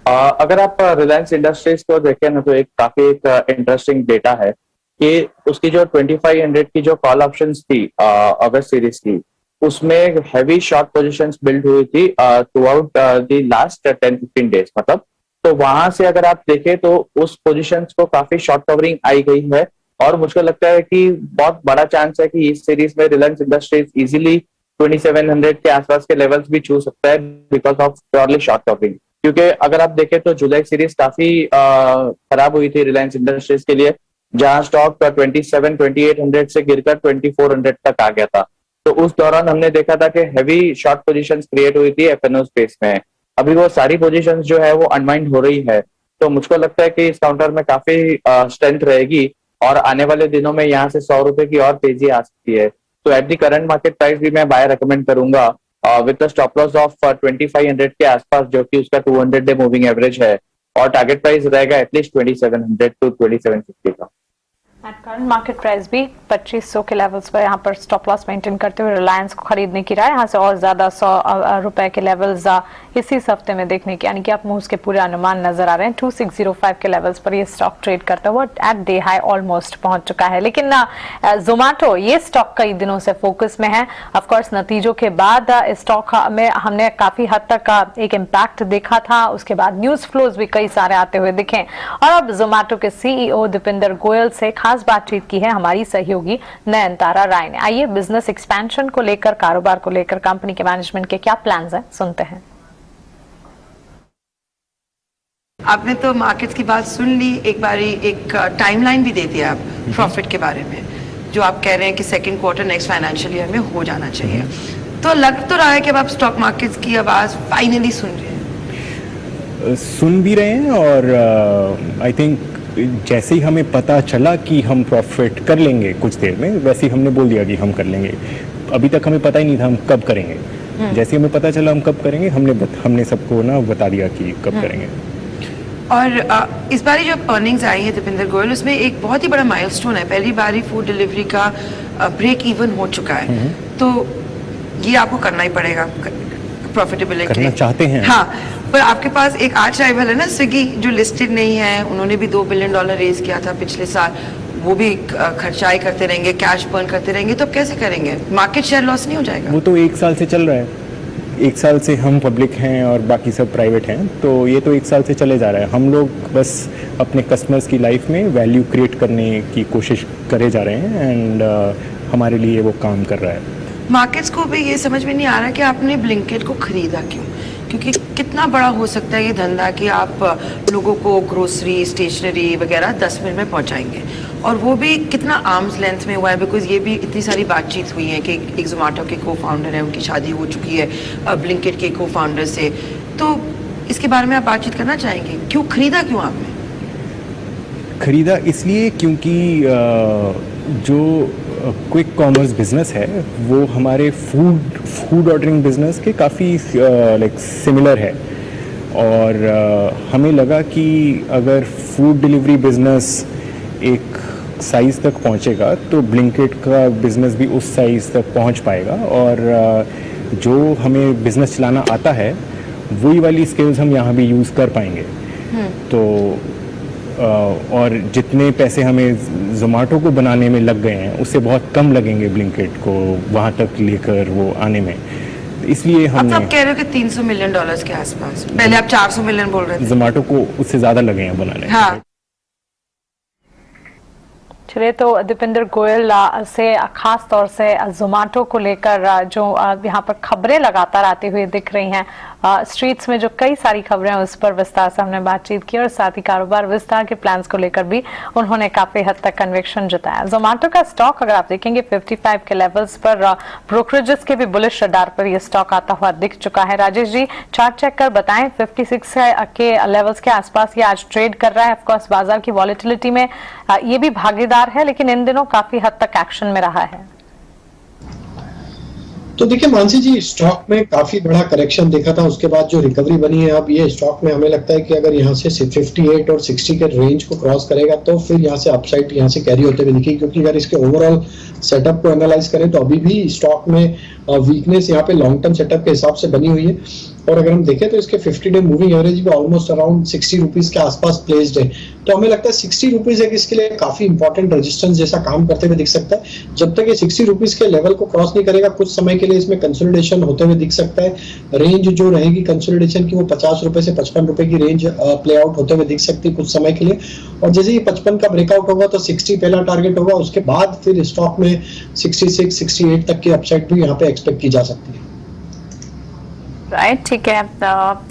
अगर आप रिलायंस इंडस्ट्रीज को देखें ना तो एक काफी इंटरेस्टिंग डेटा है कि उसकी जो 2500 की जो कॉल ऑप्शंस थी अगस्त सीरीज की, उसमें हैवी शॉर्ट पोजीशंस बिल्ड हुई थी through out the last 10-15 days. मतलब तो वहां से अगर आप देखें तो उस पोजीशंस को काफी शॉर्ट कवरिंग आई गई है और मुझको लगता है कि बहुत बड़ा चांस है कि इस सीरीज में रिलायंस इंडस्ट्रीज इजीली 2700 के आसपास के लेवल्स भी छू सकता है because of purely short covering. क्योंकि अगर आप देखें तो जुलाई सीरीज काफी खराब हुई थी रिलायंस इंडस्ट्रीज के लिए, जहां स्टॉक 2800 से गिरकर 2400 तक आ गया था। तो उस दौरान हमने देखा था कि हैवी शॉर्ट पोजीशंस क्रिएट हुई थी F&O स्पेस में। अभी वो सारी पोजीशंस जो है वो अनवाइंड हो रही है, तो मुझको लगता है कि इस काउंटर में काफी स्ट्रेंथ रहेगी और आने वाले दिनों में यहाँ से 100 रुपए की और तेजी आ सकती है। तो at the current market price भी मैं बाय रेकमेंड करूंगा विद स्टॉप लॉस ऑफ 2500 के आसपास, जो कि उसका 200 डे मूविंग एवरेज है, और टारगेट प्राइस रहेगा एटलीस्ट 2700 टू 2750 का। एट करंट मार्केट प्राइस भी 2500 के लेवल्स पर यहाँ पर स्टॉप लॉस मेंटेन करते हुए रिलायंस को खरीदने की राय। यहाँ से और ज्यादा 100 रुपए के लेवल्स इसी हफ्ते में देखने के, यानी कि आप मूव्स के पूरे अनुमान नजर आ रहे हैं। 2605 के लेवल्स पर ये स्टॉक ट्रेड करता हुआ एट डे हाई ऑलमोस्ट पहुंच चुका है। लेकिन जोमैटो ये स्टॉक कई दिनों से फोकस में है। ऑफकोर्स नतीजों के बाद स्टॉक में हमने काफी हद तक एक इम्पैक्ट देखा था, उसके बाद न्यूज फ्लोज भी कई सारे आते हुए दिखे और अब जोमैटो के CEO दीपेंद्र गोयल से खास बातचीत की है हमारी सहयोगी नयनतारा राय ने। आइए बिजनेस एक्सपेंशन को लेकर, कारोबार को लेकर कंपनी के मैनेजमेंट के क्या प्लान्स हैं, सुनते हैं। आपने तो मार्केट्स की बात सुन ली, एक बारी एक टाइमलाइन भी दे दिया आप प्रॉफिट के बारे में, जो आप कह रहे हैं कि second quarter next financial year में हो जाना चाहिए। तो लग तो रहा है कि अब आप स्टॉक मार्केट्स की आवाज फाइनली सुन रहे हैं। सुन भी रहे हैं और आई थिंक जैसे ही हमें पता चला कि हम प्रॉफिट कर लेंगे कुछ देर में, वैसे ही हमने बोल दिया कि हम कर लेंगे। अभी तक हमें पता ही नहीं था हम कब करेंगे, जैसे ही हमें पता चला हम कब करेंगे हमने सबको ना बता दिया कि कब करेंगे। और इस बारी जो अर्निंग्स आई है दीपेंद्र गोयल, उसमें एक बहुत ही बड़ा माइलस्टोन है, पहली बारी फूड डिलीवरी का ब्रेक इवन हो चुका है। तो ये आपको करना ही पड़ेगा प्रॉफिटेबिलिटी करना चाहते हैं। हाँ, पर आपके पास एक आज राइवल है ना स्विगी, जो लिस्टेड नहीं है, उन्होंने भी $2 बिलियन रेज किया था पिछले साल, वो भी खर्चाई करते रहेंगे, कैश बर्न करते रहेंगे, तो अब कैसे करेंगे? मार्केट शेयर लॉस नहीं हो जाएगा? वो तो 1 साल से चल रहा है, 1 साल से हम पब्लिक हैं और बाकी सब प्राइवेट हैं, तो ये तो 1 साल से चले जा रहा है। हम लोग बस अपने कस्टमर्स की लाइफ में वैल्यू क्रिएट करने की कोशिश करे जा रहे हैं एंड हमारे लिए वो काम कर रहा है। मार्केट्स को भी ये समझ में नहीं आ रहा कि आपने ब्लिंकिट को खरीदा क्यों, क्योंकि कितना बड़ा हो सकता है ये धंधा कि आप लोगों को ग्रोसरी, स्टेशनरी वगैरह 10 मिनट में पहुंचाएंगे, और वो भी कितना आर्म्स लेंथ में हुआ है, बिकॉज ये भी इतनी सारी बातचीत हुई है कि एक जोमेटो के को फाउंडर है, उनकी शादी हो चुकी है ब्लिंकिट के को फाउंडर से, तो इसके बारे में आप बातचीत करना चाहेंगे? क्यों खरीदा, क्यों आपने खरीदा? इसलिए क्योंकि जो क्विक कॉमर्स बिजनेस है वो हमारे फूड ऑर्डरिंग बिजनेस के काफ़ी लाइक सिमिलर है, और हमें लगा कि अगर फूड डिलीवरी बिजनेस एक साइज़ तक पहुंचेगा तो ब्लिंकिट का बिजनेस भी उस साइज़ तक पहुंच पाएगा, और जो हमें बिजनेस चलाना आता है वही वाली स्किल्स हम यहाँ भी यूज़ कर पाएंगे। तो और जितने पैसे हमें जोमेटो को बनाने में लग गए हैं उससे बहुत कम लगेंगे ब्लिंकिट को वहाँ तक लेकर वो आने में, इसलिए हमने। अब तो आप कह रहे हो कि $300 मिलियन के आसपास, पहले आप 400 मिलियन बोल रहे थे। जोमेटो को उससे ज़्यादा लगे हैं बनाने। हाँ। चलिए, तो दीपेंद्र गोयल से खास तौर से जोमेटो को लेकर जो यहाँ पर खबरें लगातार आती हुई दिख रही हैं, स्ट्रीट्स में जो कई सारी खबरें हैं उस पर विस्तार से हमने बातचीत की, और साथ ही कारोबार विस्तार के प्लान्स को लेकर भी उन्होंने काफी हद तक कन्विक्शन जताया। जोमेटो का स्टॉक अगर आप देखेंगे 55 के लेवल्स पर, ब्रोकरेजेस के भी बुलिश रडार पर यह स्टॉक आता हुआ दिख चुका है। राजेश जी, चार्ट चेक कर बताएं, 56 के लेवल्स के आसपास ये आज ट्रेड कर रहा है। ऑफकोर्स बाजार की वॉलेटिलिटी में ये भी भागीदार है, लेकिन इन दिनों काफी हद तक एक्शन में रहा है। तो देखिए मानसी जी, स्टॉक में काफी बड़ा करेक्शन देखा था, उसके बाद जो रिकवरी बनी है, अब ये स्टॉक में हमें लगता है कि अगर यहाँ से 58 और 60 के रेंज को क्रॉस करेगा तो फिर यहाँ से अपसाइड यहाँ से कैरी होते हुए दिखेगी, क्योंकि अगर इसके ओवरऑल सेटअप को एनालाइज करें तो अभी भी स्टॉक में वीकनेस यहाँ पे लॉन्ग टर्म सेटअप के हिसाब से बनी हुई है, और अगर हम देखें तो इसके 50 डे मूविंग एवरेज भी ऑलमोस्ट अराउंड 60 रुपीज के आसपास प्लेस्ड है, तो हमें लगता है 60 रुपीज एक इसके लिए काफी इंपॉर्टेंट रेजिस्टेंस जैसा काम करते हुए दिख सकता है। जब तक ये 60 रुपीज के लेवल को क्रॉस नहीं करेगा, कुछ समय के लिए इसमें कंसोलिडेशन होते हुए दिख सकता है। रेंज जो रहेगी कंसोलिडेशन की वो 50 रुपए से 55 रुपए की रेंज प्ले आउट होते हुए दिख सकती है कुछ समय के लिए, और जैसे ये 55 का ब्रेकआउट होगा तो 60 पहला टारगेट होगा, उसके बाद फिर स्टॉक में 66, 68 तक की अपसाइड भी यहाँ पे एक्सपेक्ट की जा सकती है। राइट, ठीक है।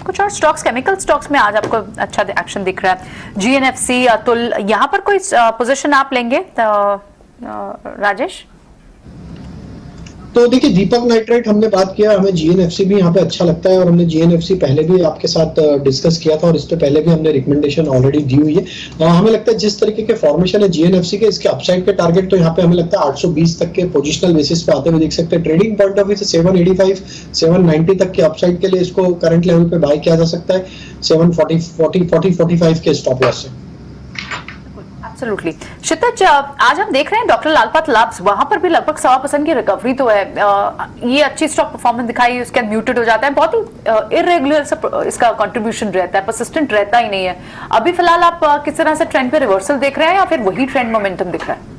कुछ और स्टॉक्स, केमिकल स्टॉक्स में आज आपको अच्छा एक्शन दिख रहा है। जीएनएफसी, अतुल, यहाँ पर कोई पोजीशन आप लेंगे राजेश? तो देखिए दीपक नाइट्राइट हमने बात किया, हमें जीएनएफसी भी यहाँ पे अच्छा लगता है, और हमने जीएनएफसी पहले भी आपके साथ डिस्कस किया था, और इस पे पहले भी हमने रिकमेंडेशन ऑलरेडी दी हुई है। हमें लगता है जिस तरीके के फॉर्मेशन है जीएनएफसी के, इसके अपसाइड के टारगेट तो यहाँ पे हमें लगता है 820 तक के पोजिशनल बेसिस पे आते हुए देख सकते हैं। ट्रेडिंग पॉइंट ऑफ व्यू से 785, 790 तक के अपसाइड के लिए इसको करंट लेवल पे बाय किया जा सकता है, 740, 45 के स्टॉप लॉस से। एब्सोल्युटली। क्षितिज, आज हम देख रहे हैं डॉक्टर लाल पैथ, वहां पर भी लगभग 1.25% की रिकवरी तो है। ये अच्छी स्टॉक परफॉर्मेंस दिखाई, उसके बाद म्यूटेड हो जाता है, बहुत ही इरेगुलर इसका कंट्रीब्यूशन रहता है, परसिस्टेंट रहता ही नहीं है। अभी फिलहाल आप किस तरह से ट्रेंड पे रिवर्सल देख रहे हैं या फिर वही ट्रेंड मोमेंटम दिख रहा है?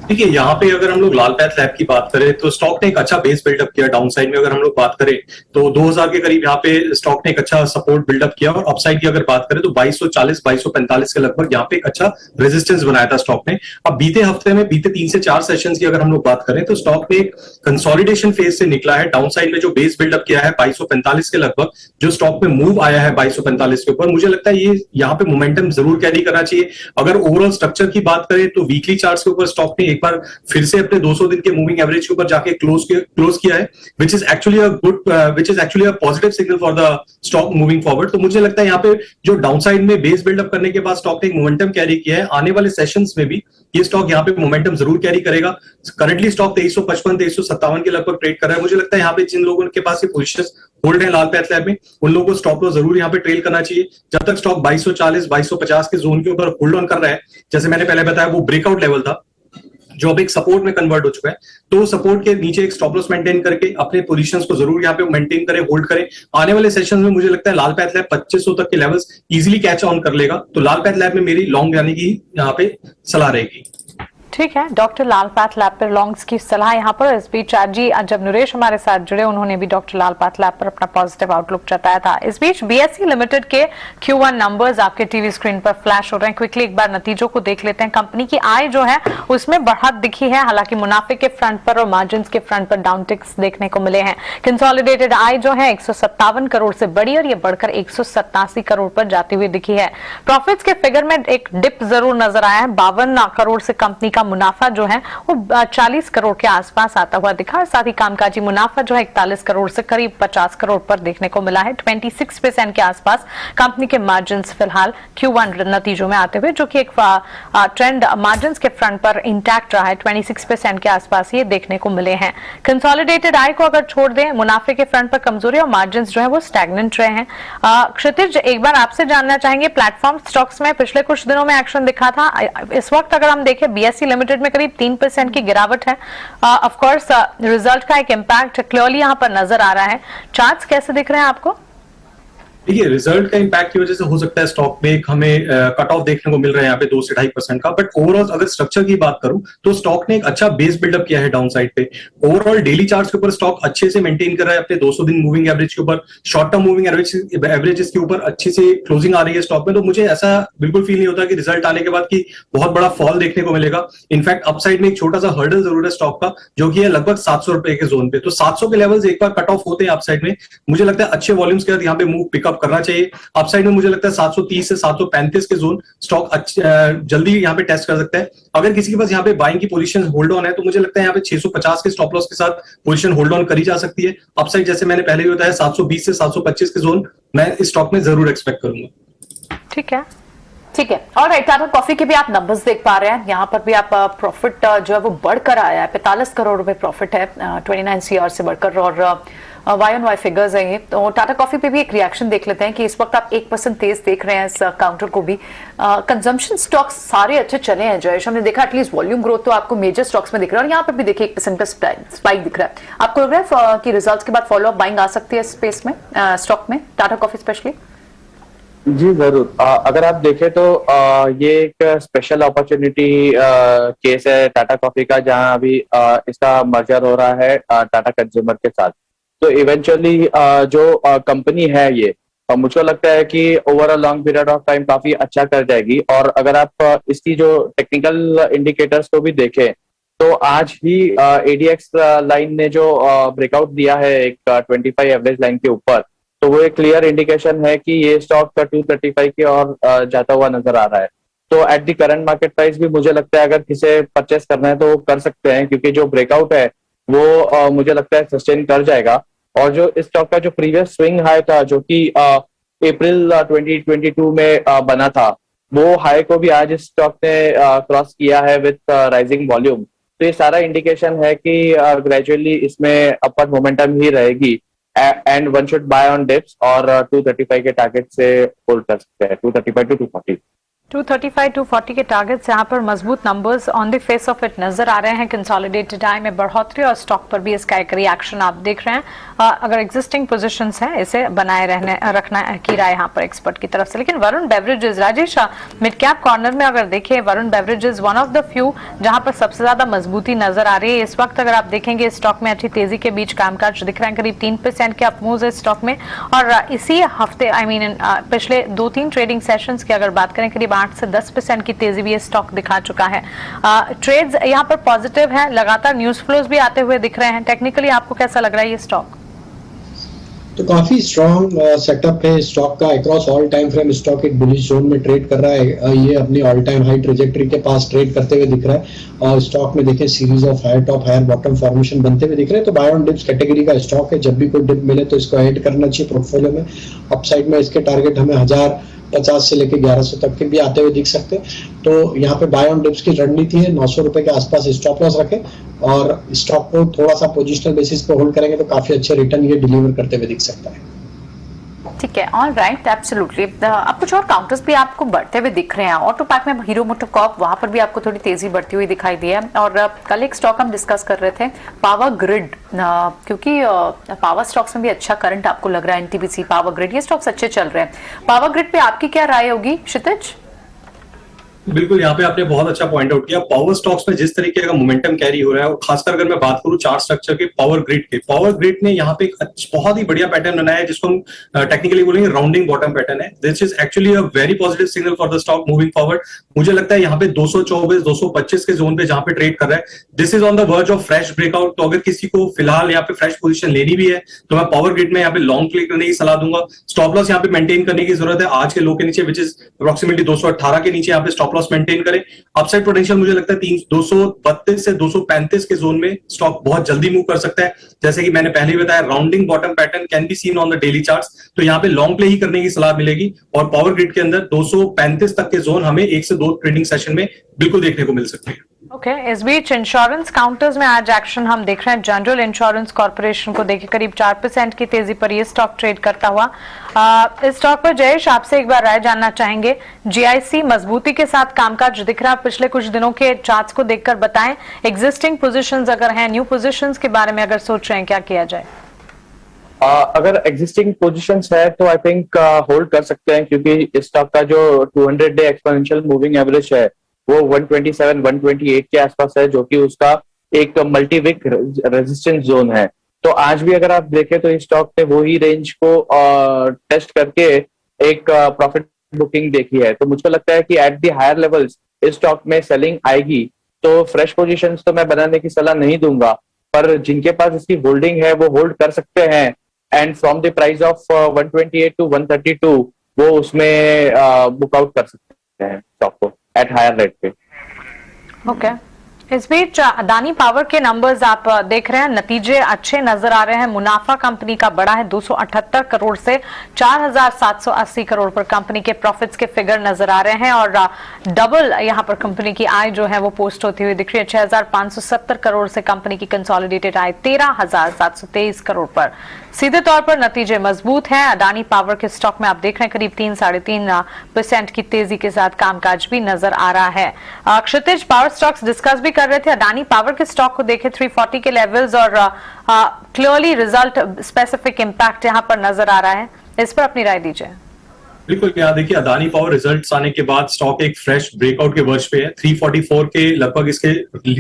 देखिए, यहाँ पे अगर हम लोग लाल पैथ लैब की बात करें तो स्टॉक ने एक अच्छा बेस बिल्डअप किया। डाउन साइड में अगर हम लोग बात करें तो 2000 के करीब यहाँ पे स्टॉक ने एक अच्छा सपोर्ट बिल्डअप किया, और अपसाइड की अगर बात करें तो 2240, 2245 के लगभग यहाँ पे एक अच्छा रेजिस्टेंस बनाया था स्टॉक ने। अब बीते हफ्ते में, बीते 3 से 4 सेशंस की अगर हम लोग बात करें तो स्टॉक ने एक कंसोलिडेशन फेज से निकला है। डाउन साइड में जो बेस बिल्डअप किया है 2245 के लगभग, जो स्टॉक में मूव आया है 2245 के ऊपर, मुझे लगता है ये यहाँ पे मोमेंटम जरूर कैरी करना चाहिए। अगर ओवरऑल स्ट्रक्चर की बात करें तो वीकली चार्ट्स के ऊपर स्टॉक ने एक बार फिर से अपने 200 दिन के मूविंग एवरेज के ऊपर जाके क्लोज किया है, which is actually a positive signal for the stock moving forward। तो मुझे लगता है यहाँ पे जो डाउनसाइड में बेस बिल्डअप करने के बाद स्टॉक ने एक मोमेंटम कैरी किया है, आने वाले सेशंस में भी ये स्टॉक यहाँ पे मोमेंटम जरूर कैरी करेगा। करंटली स्टॉक 2355, 2357 के लगभग ट्रेड कर रहा है। मुझे लगता है यहाँ पे जिन लोगों के पास ये पोजीशंस होल्ड है लाल पैथ लैब में, उन लोगों को स्टॉप लॉस जरूर यहाँ पे ट्रेल करना चाहिए। जब तक स्टॉक 2240, 2250 के जोन के ऊपर होल्ड ऑन कर रहा है, जैसे मैंने पहले बताया वो ब्रेकआउट लेवल था, जो अब एक सपोर्ट में कन्वर्ट हो चुका है। तो सपोर्ट के नीचे एक स्टॉप लॉस मेंटेन करके अपने पोजीशंस को जरूर यहाँ पे मेंटेन करें, होल्ड करें। आने वाले सेशन में मुझे लगता है लाल पैथ लैब 2500 तक के लेवल्स इजीली कैच ऑन कर लेगा, तो लाल पैथ लैब में मेरी लॉन्ग जाने की यहाँ पे सलाह रहेगी। ठीक है, डॉक्टर लाल पैथ लैब पर लॉन्ग्स की सलाह यहाँ पर। इस बीच आज जी जब नरेश हमारे साथ जुड़े उन्होंने भी डॉक्टर लाल पैथ लैब पर अपना पॉजिटिव आउटलुक जताया था। इस बीच बीएसई लिमिटेड के Q1 नंबर्स आपके टीवी स्क्रीन पर फ्लैश हो रहे हैं। क्विकली एक बार नतीजों को देख लेते हैं। कंपनी की आय जो है उसमें बढ़त दिखी है, हालांकि मुनाफे के फ्रंट पर और मार्जिन के फ्रंट पर डाउनटिक्स देखने को मिले हैं। कंसोलिडेटेड आय जो है 157 करोड़ से बढ़ी और ये बढ़कर 187 करोड़ पर जाती हुई दिखी है। प्रॉफिट्स के फिगर में एक डिप जरूर नजर आया है। 52 करोड़ से कंपनी का मुनाफा जो है वो 40 करोड़ के आसपास आता हुआ दिखा। साथ ही कामकाजी मुनाफा जो है 41 करोड़ से करीब 50 करोड़ पर देखने को मिला है। 26% के आसपास कंपनी के मार्जिन फिलहाल Q1 नतीजों में आते हुए, जो कि एक ट्रेंड मार्जिन के फ्रंट पर इंटैक्ट रहा है। 26% के आसपास ये देखने को मिले हैं। कंसोलिडेटेड आय को अगर छोड़ दें, मुनाफे के फ्रंट पर कमजोरी और मार्जिन जो है वो स्टैग्नेंट रहे हैं। क्षितिज, एक बार आपसे जानना चाहेंगे, प्लेटफॉर्म स्टॉक्स में पिछले कुछ दिनों में एक्शन दिखा था। इस वक्त अगर हम देखें बीएसई लिमिटेड में करीब 3% की गिरावट है। ऑफ कोर्स रिजल्ट का एक इम्पैक्ट क्लियरली यहां पर नजर आ रहा है। चार्ट्स कैसे दिख रहे हैं आपको? देखिए, रिजल्ट का इम्पैक्ट की वजह से हो सकता है स्टॉक में हमें कट ऑफ देखने को मिल रहा है यहाँ पे 2 से 2.5% का, बट ओवरऑल अगर स्ट्रक्चर की बात करूं तो स्टॉक ने एक अच्छा बेस बिल्डअप किया है डाउन साइड पे। ओवरऑल डेली चार्ट्स के ऊपर स्टॉक अच्छे से मेंटेन कर रहा है अपने 200 दिन मूविंग एवरेज के ऊपर, शॉर्ट टर्म मूविंग एवरेजेस के ऊपर अच्छी से क्लोजिंग आ रही है स्टॉक में। तो मुझे ऐसा बिल्कुल फील नहीं होता कि रिजल्ट आने के बाद की बहुत बड़ा फॉल देखने को मिलेगा। इनफैक्ट अपसाइड में एक छोटा सा हर्डल जरूर है स्टॉक का, जो कि है लगभग 700 रुपए के जोन पे। तो 700 के लेवल्स एक बार कट ऑफ होते हैं अपसाइड में, मुझे लगता है अच्छे वॉल्यूम्स के साथ यहाँ पे मूव पिकअप करना चाहिए। अपसाइड में मुझे लगता है 730 से 735 के जोन स्टॉक जल्दी यहाँ पे टेस्ट कर सकता है। अगर किसी के पास यहाँ पे बाइंग की पोजीशन होल्ड ऑन है तो मुझे लगता है यहाँ पे 650 के स्टॉप लॉस के साथ पोजीशन होल्ड ऑन करी जा सकती है। अपसाइड जैसे मैंने पहले भी बताया 720 से 725 के जोन मैं इस स्टॉक में जरूर एक्सपेक्ट करूंगा। ठीक है, ठीक है। और टाटा कॉफी के भी आप नंबर्स देख पा रहे हैं, यहाँ पर भी आप प्रॉफिट जो है वो बढ़कर आया है। 45 करोड़ रुपए प्रॉफिट है 29 CR से बढ़कर, और वाई ऑन वाई फिगर्स है ये। तो टाटा कॉफी पे भी एक रिएक्शन देख लेते हैं कि इस वक्त आप 1% तेज देख रहे हैं इस काउंटर को भी। कंजम्पशन स्टॉक्स सारे अच्छे चले हैं जयेश, हमने देखा एटलीस्ट वॉल्यूम ग्रोथ तो आपको मेजर स्टॉक्स में दिख रहा है, और यहाँ पर भी देखिए 1% का स्पाइक दिख रहा है। आपको लग रहा है कि रिजल्ट्स के बाद फॉलो अप बाइंग आ सकती है स्पेस में, स्टॉक में, टाटा कॉफी स्पेशली? जी जरूर। अगर आप देखें तो ये एक स्पेशल अपॉर्चुनिटी केस है टाटा कॉफी का, जहां अभी इसका मर्जर हो रहा है टाटा कंज्यूमर के साथ। तो इवेंचुअली जो कंपनी है ये, मुझको लगता है कि over a long period of time काफी अच्छा कर जाएगी। और अगर आप इसकी जो टेक्निकल इंडिकेटर्स को भी देखें तो आज ही ADX लाइन ने जो ब्रेकआउट दिया है एक 25 एवरेज लाइन के ऊपर, तो वो एक क्लियर इंडिकेशन है कि ये स्टॉक 235 की ओर जाता हुआ नजर आ रहा है। तो at the current market price भी मुझे लगता है अगर किसे परचेस करना है तो वो कर सकते हैं, क्योंकि जो ब्रेकआउट है वो मुझे लगता है सस्टेन कर जाएगा। और जो इस स्टॉक का जो प्रीवियस स्विंग हाई था, जो कि अप्रैल 2022 में बना था, वो हाई को भी आज इस स्टॉक ने क्रॉस किया है विद राइजिंग वॉल्यूम। तो ये सारा इंडिकेशन है कि ग्रेजुअली इसमें अपवर्ड मोमेंटम ही रहेगी, and one should buy on dips, और 235 के टारगेट से होल्ड कर सकते हैं, 235 to 240। 235 240 के टारगेट्स यहाँ पर मजबूत numbers on the face of it नजर आ रहे हैं। कंसोलिडेटेड आय में बढ़ोतरी और स्टॉक पर भी इसका एक रिएक्शन आप देख रहे हैं। अगर एग्जिस्टिंग पोजीशंस हैं इसे बनाए रखना की राय यहाँ पर एक्सपर्ट की तरफ से। लेकिन Varun beverages, Rajesh, mid cap corner में अगर देखें, Varun beverages one of the few जहां पर सबसे ज्यादा मजबूती नजर आ रही है इस वक्त। अगर आप देखेंगे स्टॉक में अच्छी तेजी के बीच कामकाज दिख रहे हैं, करीब 3% के अपमूव्स है स्टॉक में। और इसी हफ्ते पिछले 2-3 ट्रेडिंग सेशंस की अगर बात करें, करीब 8 से 10% की तेजी भी ये स्टॉक दिखा चुका है। ट्रेड्स यहाँ पर पॉजिटिव है, लगातार न्यूज फ्लोज भी आते हुए दिख रहे हैं। टेक्निकली आपको कैसा लग रहा है ये स्टॉक? तो काफी स्ट्रॉन्ग सेटअप है स्टॉक का। Across all time frame stock एक बुलिश जोन में ट्रेड कर रहा है। ये अपनी ऑल टाइम हाई ट्रेजेक्टरी के पास ट्रेड करते हुए दिख रहा है, और स्टॉक में देखें series of higher top higher bottom formation बनते हुए दिख रहे हैं। तो बाय ऑन डिप्स कैटेगरी का स्टॉक है, जब भी कोई डिप मिले तो इसको ऐड करना चाहिए पोर्टफोलियो में। अपसाइड में इसके टारगेट हमें 1050 से लेकर 1100 तक के भी आते हुए दिख सकते हैं। तो यहाँ पे बाय ऑन डिप्स की रणनीति है, 900 रुपए के आसपास स्टॉप लॉस रखें और स्टॉक को थोड़ा सा पोजिशनल बेसिस पे होल्ड करेंगे तो काफी अच्छे रिटर्न ये डिलीवर करते हुए दिख सकता है। ठीक है, ऑल राइट, एब्सोल्युटली। अब कुछ और काउंटर्स भी आपको बढ़ते हुए दिख रहे हैं। ऑटो पैक में हीरो मोटोकॉर्प, वहां पर भी आपको थोड़ी तेजी बढ़ती हुई दिखाई दी है। और कल एक स्टॉक हम डिस्कस कर रहे थे, पावर ग्रिड, क्योंकि पावर स्टॉक्स में भी अच्छा करंट आपको लग रहा है। एनटीपीसी, पावर ग्रिड, ये स्टॉक्स अच्छे चल रहे हैं। पावर ग्रिड पे आपकी क्या राय होगी क्षितिज? बिल्कुल, यहाँ पे आपने बहुत अच्छा पॉइंट आउट किया। पावर स्टॉक्स में जिस तरीके का मोमेंटम कैरी हो रहा है, और खासकर अगर मैं बात करूं चार्ट स्ट्रक्चर के, पावर ग्रिड ने यहाँ पे एक बहुत ही बढ़िया पैटर्न बनाया है, जिसको हम टेक्निकली बोलेंगे राउंडिंग बॉटम पैटर्न है। This is actually a very positive signal for the stock moving forward. मुझे लगता है यहाँ पे 224 225 के जोन पे जहां पे ट्रेड कर रहा है, this is on the verge of fresh breakout. तो अगर किसी को फिलहाल यहाँ पे फ्रेश पोजीशन लेनी भी है तो मैं पावर ग्रिड में यहाँ पे लॉन्ग प्ले करने की सलाह दूंगा। स्टॉप लॉस यहाँ पे मेंटेन करने की जरूरत है आज के लो के नीचे, विच इज अप्रोक्सीमेटली 218 के नीचे यहाँ पे स्टॉप लॉस मेंटेन करें। अपसाइड पोटेंशियल मुझे लगता है 232 से 235 के जोन में स्टॉक बहुत जल्दी मूव कर सकता है। जैसे कि मैंने पहले ही बताया, rounding bottom pattern can be seen on the daily charts, तो यहाँ पे लॉन्ग प्ले ही करने की सलाह मिलेगी। और पावर ग्रिड के अंदर 235 तक के जोन हमें 1 से 2 ट्रेडिंग सेशन में बिल्कुल देखने को मिल सकते हैं। ओके, इस बीच इंश्योरेंस काउंटर्स में आज एक्शन हम देख रहे हैं। जनरल इंश्योरेंस कॉर्पोरेशन को देखिए करीब 4% की तेजी पर ये स्टॉक ट्रेड करता हुआ। इस स्टॉक पर जयेश आपसे एक बार राय जानना चाहेंगे। जीआईसी मजबूती के साथ कामकाज दिख रहा है, पिछले कुछ दिनों के चार्ट्स को देखकर बताएं। एग्जिस्टिंग पोजीशंस अगर हैं, न्यू पोजीशंस के बारे में अगर सोच रहे हैं, क्या किया जाए? अगर एग्जिस्टिंग पोजीशंस है तो आई थिंक होल्ड कर सकते हैं, क्योंकि इस स्टॉक का जो 200 डे एक्सपोनेंशियल मूविंग एवरेज है वो 127 128 के आसपास है, जो कि उसका एक मल्टी वीक रेजिस्टेंस जोन है। तो आज भी अगर आप देखें तो इस स्टॉक ने वो ही रेंज को टेस्ट करके एक प्रॉफिट बुकिंग देखी है। तो मुझको लगता है कि एट दी हायर लेवल्स इस स्टॉक में सेलिंग आएगी। तो फ्रेश पोजीशंस तो मैं बनाने की सलाह नहीं दूंगा, पर जिनके पास इसकी होल्डिंग है वो होल्ड कर सकते हैं। And from the price of 128 to 132 वो उसमें बुक आउट कर सकते हैं स्टॉक को एट हायर रेट पे। ओके, इस बीच अदानी पावर के नंबर्स आप देख रहे हैं, नतीजे अच्छे नजर आ रहे हैं। मुनाफा कंपनी का बड़ा है 278 करोड़ से 4780 करोड़ पर कंपनी के प्रॉफिट्स के फिगर नजर आ रहे हैं। और डबल यहां पर कंपनी की आय जो है वो पोस्ट होती हुई दिख रही है। 6570 करोड़ से कंपनी की कंसोलिडेटेड आय 13723 करोड़ पर। सीधे तौर पर नतीजे मजबूत हैं। अदानी पावर के स्टॉक में आप देख रहे हैं करीब 3-3.5% की तेजी के साथ कामकाज भी नजर आ रहा है। क्षितिज, पावर स्टॉक्स डिस्कस भी कर रहे थे। अदानी पावर के स्टॉक को देखें 340 के लेवल्स और क्लियरली रिजल्ट स्पेसिफिक इंपैक्ट यहां पर नजर आ रहा है, इस पर अपनी राय दीजिए। बिल्कुल, यहाँ देखिए अदानी पावर रिजल्ट्स आने के बाद स्टॉक एक फ्रेश ब्रेकआउट के वर्ष पे है। 344 के लगभग इसके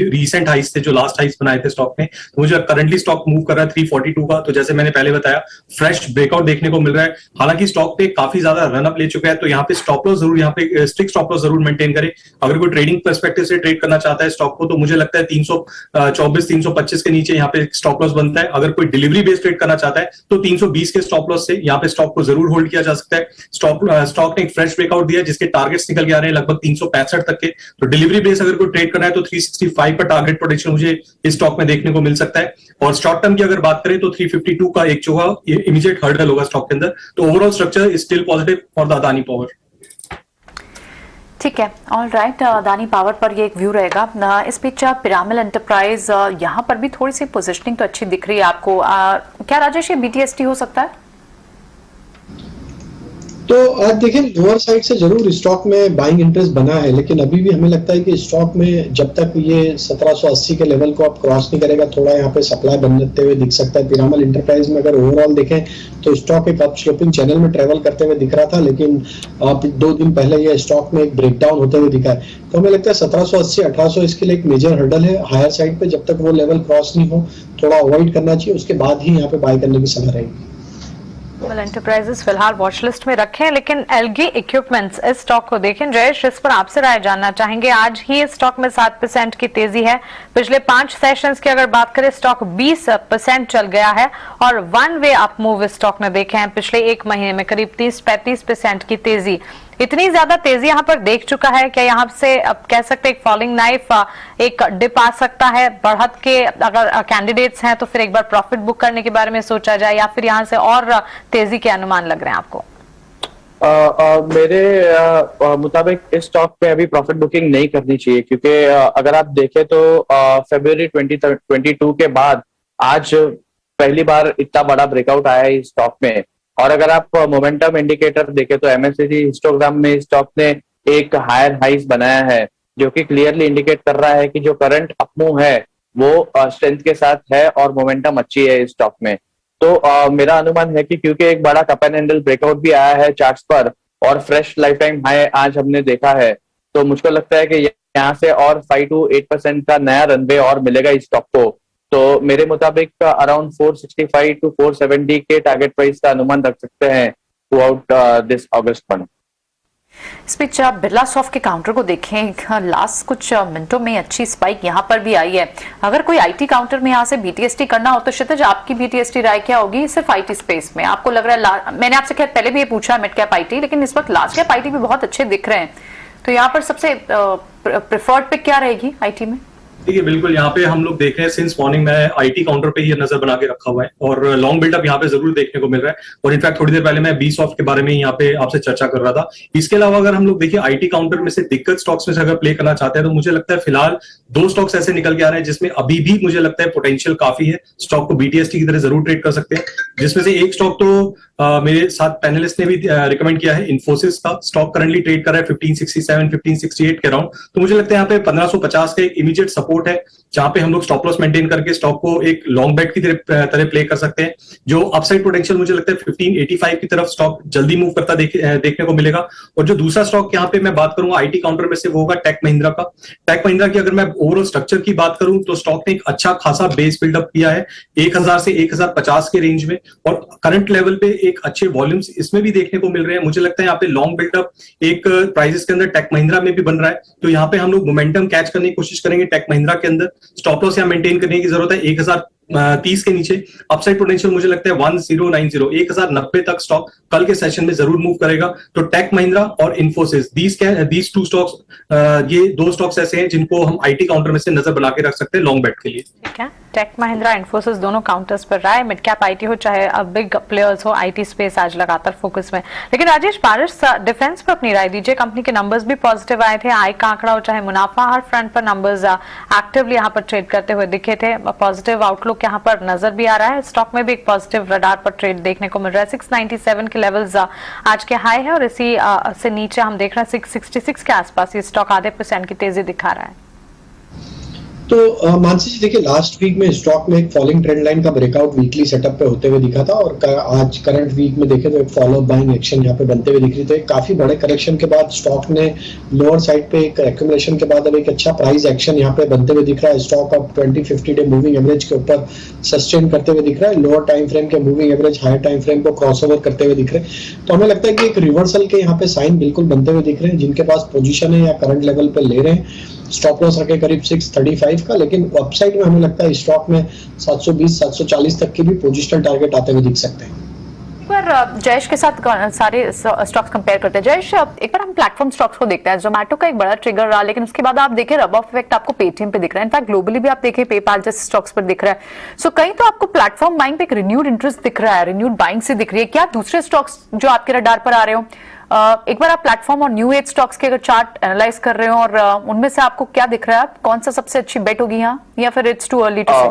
रीसेंट हाइस थे, जो लास्ट हाइस बनाए थे स्टॉक ने। तो मुझे करंटली स्टॉक मूव कर रहा है 342 का। तो जैसे मैंने पहले बताया, फ्रेश ब्रेकआउट देखने को मिल रहा है। हालांकि स्टॉक पे काफी ज्यादा रनअप ले चुका है, तो यहाँ पे स्टॉप लॉस जरूर, यहाँ पे स्ट्रिक्ट स्टॉप लॉस जरूर मेंटेन करें। अगर कोई ट्रेडिंग पर्सपेक्टिव से ट्रेड करना चाहता है स्टॉक को, तो मुझे लगता है 324 325 के नीचे यहाँ पे स्टॉप लॉस बनता है। अगर कोई डिलीवरी बेस्ड ट्रेड करना चाहता है तो 320 के स्टॉप लॉस से यहाँ पे स्टॉक को जरूर होल्ड किया जा सकता है। स्टॉक ने एक फ्रेश ब्रेकआउट दिया जिसके टारगेट्स निकल के आ रहे हैं लगभग 365 तक के। तो डिलीवरी बेस अगर कोई ट्रेड करना है तो 365 पर टारगेट पोटेंशियल मुझे इस स्टॉक में देखने को मिल सकता है। और शॉर्ट टर्म की अगर बात करें तो 352 का एक जो इमीडिएट हर्डल होगा स्टॉक के अंदर। तो overall structure is still positive for the Adani power. ठीक है, ऑल राइट, अदानी पावर पर ये एक व्यू रहेगा। इस बीच पिरामिल एंटरप्राइज, यहाँ पर भी थोड़ी सी पोजिशनिंग तो अच्छी दिख रही है आपको। क्या राजेश, ये बीटीएसटी हो सकता है? तो देखिए, लोअर साइड से जरूर स्टॉक में बाइंग इंटरेस्ट बना है, लेकिन अभी भी हमें लगता है कि स्टॉक में जब तक ये 1780 के लेवल को आप क्रॉस नहीं करेगा, थोड़ा यहाँ पे सप्लाई बनते हुए दिख सकता है। पिरामल इंटरप्राइज में अगर ओवरऑल देखें तो स्टॉक एक अप स्लोपिंग चैनल में ट्रेवल करते हुए दिख रहा था, लेकिन 2 दिन पहले ये स्टॉक में एक ब्रेकडाउन होते हुए दिखा है। तो हमें लगता है 1780 1800 इसके लिए एक मेजर हर्डल है हायर साइड पे। जब तक वो लेवल क्रॉस नहीं हो, थोड़ा अवॉइड करना चाहिए, उसके बाद ही यहाँ पे बाय करने की सलाह रहेगी। एंटरप्राइजेस फिलहाल वॉच लिस्ट में रखें, लेकिन एलगी इक्विपमेंट्स इस स्टॉक को देखें। जयेश, इस पर आपसे राय जानना चाहेंगे। आज ही इस स्टॉक में 7% की तेजी है। पिछले 5 सेशंस की अगर बात करें, स्टॉक 20% चल गया है और वन वे अप मूव इस स्टॉक ने देखे हैं। पिछले 1 महीने में करीब 30-35% की तेजी। इतनी ज्यादा तेजी यहाँ पर देख चुका है, क्या यहाँ से अब कह सकते हैं एक फॉलिंग नाइफ, एक डिप आ सकता है? बढ़त के अगर कैंडिडेट्स हैं तो फिर एक बार प्रॉफिट बुक करने के बारे में सोचा जाए, या फिर यहाँ से और तेजी के अनुमान लग रहे हैं आपको? मेरे मुताबिक इस स्टॉक पे अभी प्रॉफिट बुकिंग नहीं करनी चाहिए, क्योंकि अगर आप देखें तो फरवरी 2022 के बाद आज पहली बार इतना बड़ा ब्रेकआउट आया है इस स्टॉक में। और अगर आप मोमेंटम इंडिकेटर देखें तो MACD हिस्टोग्राम में स्टॉक ने एक हायर हाइस बनाया है, जो कि क्लियरली इंडिकेट कर रहा है कि जो करंट अपमूव है वो स्ट्रेंथ के साथ है और मोमेंटम अच्छी है इस स्टॉक में। तो मेरा अनुमान है कि क्योंकि एक बड़ा कप एंड हैंडल ब्रेकआउट भी आया है चार्ट्स पर और फ्रेश लाइफ टाइम हाई आज हमने देखा है, तो मुझको लगता है कि यहाँ से और 5 to 8% का नया रनवे और मिलेगा इस स्टॉक को। तो मेरे मुताबिक अराउंड 465 to 470 के टारगेट प्राइस का अनुमान रख सकते हैं through out this August month. इस बीच आप बिरला सॉफ्ट के काउंटर को देखें, लास्ट कुछ मिनटों में अच्छी स्पाइक यहाँ पर भी आई है। अगर कोई आईटी काउंटर में यहाँ से बीटीएसटी करना हो तो क्षितिज आपकी बीटीएसटी राय क्या होगी सिर्फ आईटी स्पेस में? आपको लग रहा है, मैंने आपसे खैर पहले भी ये पूछा मिड कैप आईटी, लेकिन इस वक्त लार्ज कैप आईटी भी बहुत अच्छे दिख रहे हैं, तो यहाँ पर सबसे प्रेफर्ड पिक क्या रहेगी आईटी में? देखिए बिल्कुल यहाँ पे हम लोग देख रहे हैं सिंस मॉर्निंग में आईटी काउंटर पे ये नजर बना के रखा हुआ है और लॉन्ग बिल्डअप यहाँ पे जरूर देखने को मिल रहा है। और इनफैक्ट थोड़ी देर पहले मैं बी सॉफ्ट के बारे में यहाँ पे आपसे चर्चा कर रहा था। इसके अलावा अगर हम लोग देखिए आईटी काउंटर में से दिक्कत स्टॉक्स में से अगर प्ले करना चाहते हैं तो मुझे लगता है फिलहाल 2 स्टॉक्स ऐसे निकल के आ रहे हैं जिसमें अभी भी मुझे लगता है पोटेंशियल काफी है, स्टॉक को बीटीएसटी की तरह जरूर ट्रेड कर सकते हैं। जिसमें से एक स्टॉक तो मेरे साथ पैनलिस्ट ने भी रिकमेंड किया है, इन्फोसिस का स्टॉक करंटली ट्रेड कर रहा है 1567 1568 के अराउंड, तो मुझे लगता है यहाँ पे 1550 का एक इमीडिएट सपोर्ट है जहां पे हम लोग स्टॉप लॉस मेंटेन करके स्टॉक को एक लॉन्ग बेट की तरह प्ले कर सकते हैं। जो अपसाइड पोटेंशियल मुझे लगता है 1585 की तरफ स्टॉक जल्दी मूव करता देखने को मिलेगा। और जो दूसरा स्टॉक यहाँ पे मैं बात करूंगा आईटी काउंटर में से वो होगा टेक महिंद्रा का। टेक महिंद्रा की अगर मैं ओवरऑल स्ट्रक्चर की बात करूं तो स्टॉक ने एक अच्छा खासा बेस बिल्डअप किया है 1000 से 1050 के रेंज में और करंट लेवल पे एक अच्छे वॉल्यूम्स इसमें भी देखने को मिल रहे हैं। मुझे लगता है यहाँ पे लॉन्ग बिल्डअप एक प्राइसेस के अंदर टेक महिंद्रा में भी बन रहा है, तो यहाँ पे हम लोग मोमेंटम कैच करने की कोशिश करेंगे टेक महिंद्रा के अंदर। स्टॉप लॉस यहाँ मेंटेन करने की जरूरत है 1030 के नीचे। अपसाइड पोटेंशियल मुझे लगता है 1090 तक स्टॉक कल के सेशन में जरूर मूव करेगा। तो टेक महिंद्रा और इन्फोसिस दीज 2 स्टॉक्स, ये 2 स्टॉक्स ऐसे हैं जिनको हम आईटी काउंटर में से नजर बना के रख सकते हैं लॉन्ग बेट के लिए। ठीक है, टेक महिंद्रा इन्फोसिस दोनों काउंटर्स पर रहा है। मिड कैप आईटी हो चाहे अब बिग प्लेयर्स हो, आईटी स्पेस आज लगातार फोकस में। लेकिन राजेश पारस, डिफेंस पर अपनी राय दीजिए। कंपनी के नंबर्स भी पॉजिटिव आए थे, आय का आंकड़ा हो चाहे मुनाफा, हर फ्रंट पर नंबर्स एक्टिवली यहाँ पर ट्रेड करते हुए दिखे थे। पॉजिटिव आउटलुक यहाँ पर नजर भी आ रहा है। स्टॉक में भी एक पॉजिटिव रडार पर ट्रेड देखने को मिल रहा है। 697 के लेवल्स आज के हाई है और इसी से नीचे हम देख रहे हैं 666 के आसपास ये स्टॉक आधे % की तेजी दिखा रहा है। तो मानसी जी देखिए, लास्ट वीक में स्टॉक में एक फॉलिंग ट्रेंड लाइन का ब्रेकआउट वीकली सेटअप पे होते हुए दिखा था और आज करंट वीक में देखें तो एक फॉलो बाइंग एक्शन यहाँ पे बनते हुए दिख रही। तो एक काफी बड़े करेक्शन के बाद स्टॉक ने लोअर साइड पे एक एक्यूमुलेशन के बाद अब एक अच्छा प्राइस एक्शन यहाँ पे बनते हुए दिख रहा है। स्टॉक अब 20-50 डे मूविंग एवरेज के ऊपर सस्टेन करते हुए दिख रहा है। लोअर टाइम फ्रेम के moving average higher time frame को क्रॉसओवर करते हुए दिख रहे हैं। तो हमें लगता है कि एक रिवर्सल के यहाँ पे साइन बिल्कुल बनते हुए दिख रहे हैं। जिनके पास पोजीशन है या करंट लेवल पे ले रहे हैं, स्टॉप लॉस रखे करीब 635 का, लेकिन अपसाइड में हमें लगता है स्टॉक में 720-740 तक की भी पोजिशनल टारगेट आते हुए दिख सकते हैं। पर जयेश के साथ सारे स्टॉक्स कंपेयर करते हैं। जयेश, एक बार हम प्लेटफॉर्म स्टॉक्स को देखते हैं। जोमेटो का एक बड़ा ट्रिगर रहा, लेकिन उसके बाद आप देखें रब ऑफ इफेक्ट आपको पेटीएम पे दिख रहा है। इनफैक्ट ग्लोबली भी आप देखें पेपाल जैसे स्टॉक्स पर दिख रहा है। सो कहीं तो आपको प्लेटफॉर्म बाइंग पे एक रिन्यूड इंटरेस्ट दिख रहा है, रिन्यूड बाइंग से दिख रही है। क्या दूसरे स्टॉक्स जो आपके रडार पर आ रहे हो, एक बार आप प्लेटफॉर्म और न्यू एज स्टॉक्स के अगर चार्ट एनालाइज कर रहे हो और उनमें से आपको क्या दिख रहा है, कौन सा सबसे अच्छी बेट होगी यहाँ, या फिर इट्स टू अर्ली टू से?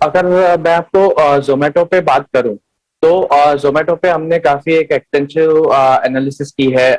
अगर मैं आपको जोमेटो पे बात करूं तो जोमेटो पे हमने काफी एक एक्सटेंसिव एनालिसिस की है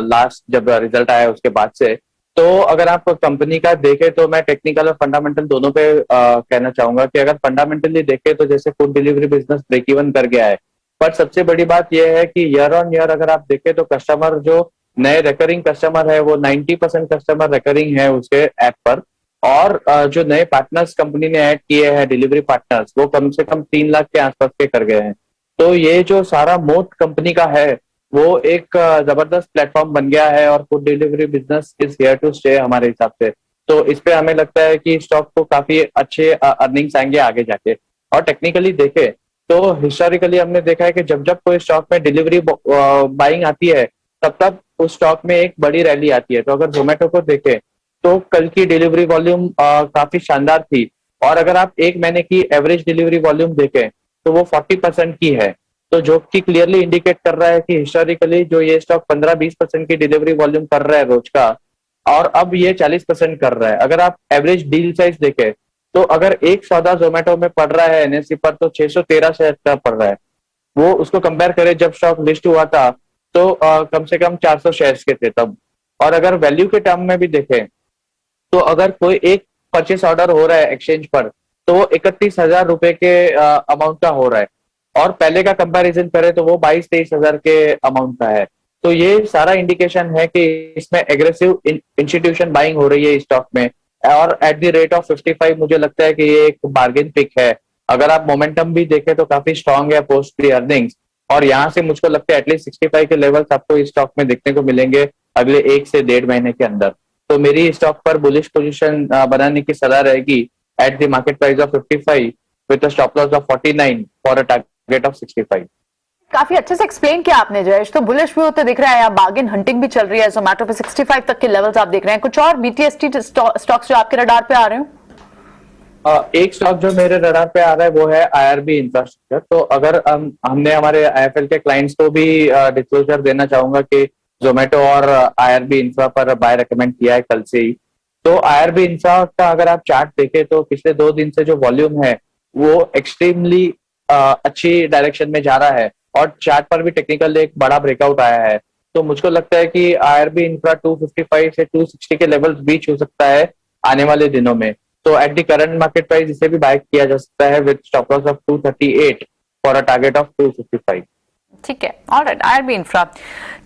लास्ट जब रिजल्ट आया उसके बाद से। तो अगर आप कंपनी का देखें तो मैं टेक्निकल और फंडामेंटल दोनों पे कहना चाहूंगा कि अगर फंडामेंटली देखें तो जैसे food delivery business break even कर गया है, पर सबसे बड़ी बात यह है कि ईयर ऑन ईयर अगर आप देखें तो कस्टमर जो नए रिकरिंग कस्टमर है वो 90% कस्टमर रिकरिंग है उसके ऐप पर, और जो नए पार्टनर्स कंपनी ने ऐड किए हैं डिलीवरी पार्टनर्स वो कम से कम 3 लाख के आसपास के कर गए हैं। तो ये जो सारा मोट कंपनी का है वो एक जबरदस्त प्लेटफॉर्म बन गया है और food delivery business is here to stay हमारे हिसाब से। तो इस पे हमें लगता है कि स्टॉक को काफी अच्छे अर्निंग्स आएंगे आगे जाके। और टेक्निकली देखे तो हिस्टोरिकली हमने देखा है कि जब जब कोई स्टॉक में डिलीवरी बाइंग आती है तब तब उस स्टॉक में एक बड़ी रैली आती है। तो अगर जोमेटो को देखें तो कल की डिलीवरी वॉल्यूम काफी शानदार थी, और अगर आप एक महीने की एवरेज डिलीवरी वॉल्यूम देखें तो वो 40% की है। तो जो कि क्लियरली इंडिकेट कर रहा है कि हिस्टोरिकली जो ये स्टॉक 15-20% की डिलीवरी वॉल्यूम कर रहा है रोज का, और अब ये 40% कर रहा है। अगर आप एवरेज डील साइज देखें तो अगर एक सौदा जोमेटो में पड़ रहा है एनएससी पर तो 613 शेयर पड़ रहा है। वो उसको कंपेयर करें जब स्टॉक लिस्ट हुआ था तो कम से कम 400 शेयर्स के थे तब। और अगर वैल्यू के टर्म में भी देखें तो अगर कोई एक परचेस ऑर्डर हो रहा है एक्सचेंज पर तो वो 31,000 रुपए के अमाउंट का हो रहा है, और पहले का कंपैरिजन करें तो वो 22-23 हजार के अमाउंट का है। तो ये सारा इंडिकेशन है कि इसमें एग्रेसिव इंस्टीट्यूशन बाइंग हो रही है स्टॉक में, और एट द रेट ऑफ 55 मुझे लगता है कि ये एक बार्गेन पिक है। अगर आप मोमेंटम भी देखें तो काफी स्ट्रांग है पोस्ट दी अर्निंग्स, और यहाँ से मुझको लगता है एटलीस्ट 65 के लेवल्स आपको इस स्टॉक में देखने को मिलेंगे अगले 1 से 1.5 महीने के अंदर। तो मेरी स्टॉक पर बुलिश पोजीशन बनाने की सलाह रहेगी at the market price of 55 with a stop loss of 49 for a target of 65। काफी अच्छे से एक्सप्लेन किया आपने जयेश। तो बुलिश भी होते दिख रहा है, बार्गेन हंटिंग भी चल रही है, जोमेटो पे 65 तक के लेवल्स आप देख रहे हैं। कुछ और बीटीएसटी स्टॉक्स जो आपके रडार पे आ रहे हैं? एक स्टॉक जो मेरे रडार पे आ रहा है वो है आईआरबी इंफ्रास्ट्रक्चर। तो अगर हमने हमारे आईएफएल के क्लाइंट्स को भी डिस्क्लोजर देना चाहूंगा कि जोमेटो और आईआरबी इंफ्रा पर बाय रेकमेंड किया है कल से ही। तो आईआरबी इंफ्रा का अगर आप चार्ट देखें तो पिछले 2 दिन से जो वॉल्यूम है वो एक्सट्रीमली अच्छी डायरेक्शन में जा रहा है, और चार्ट पर भी टेक्निकल एक बड़ा ब्रेकआउट आया है। तो मुझको लगता है कि आईआरबी इंफ्रा 255 से 260 के लेवल्स बीच हो सकता है आने वाले दिनों में। तो at the current market price इसे भी बाय किया जा सकता है with stop loss of 238 for a target of 255। ठीक है, ऑलराइट, आईआरबी इंफ्रा।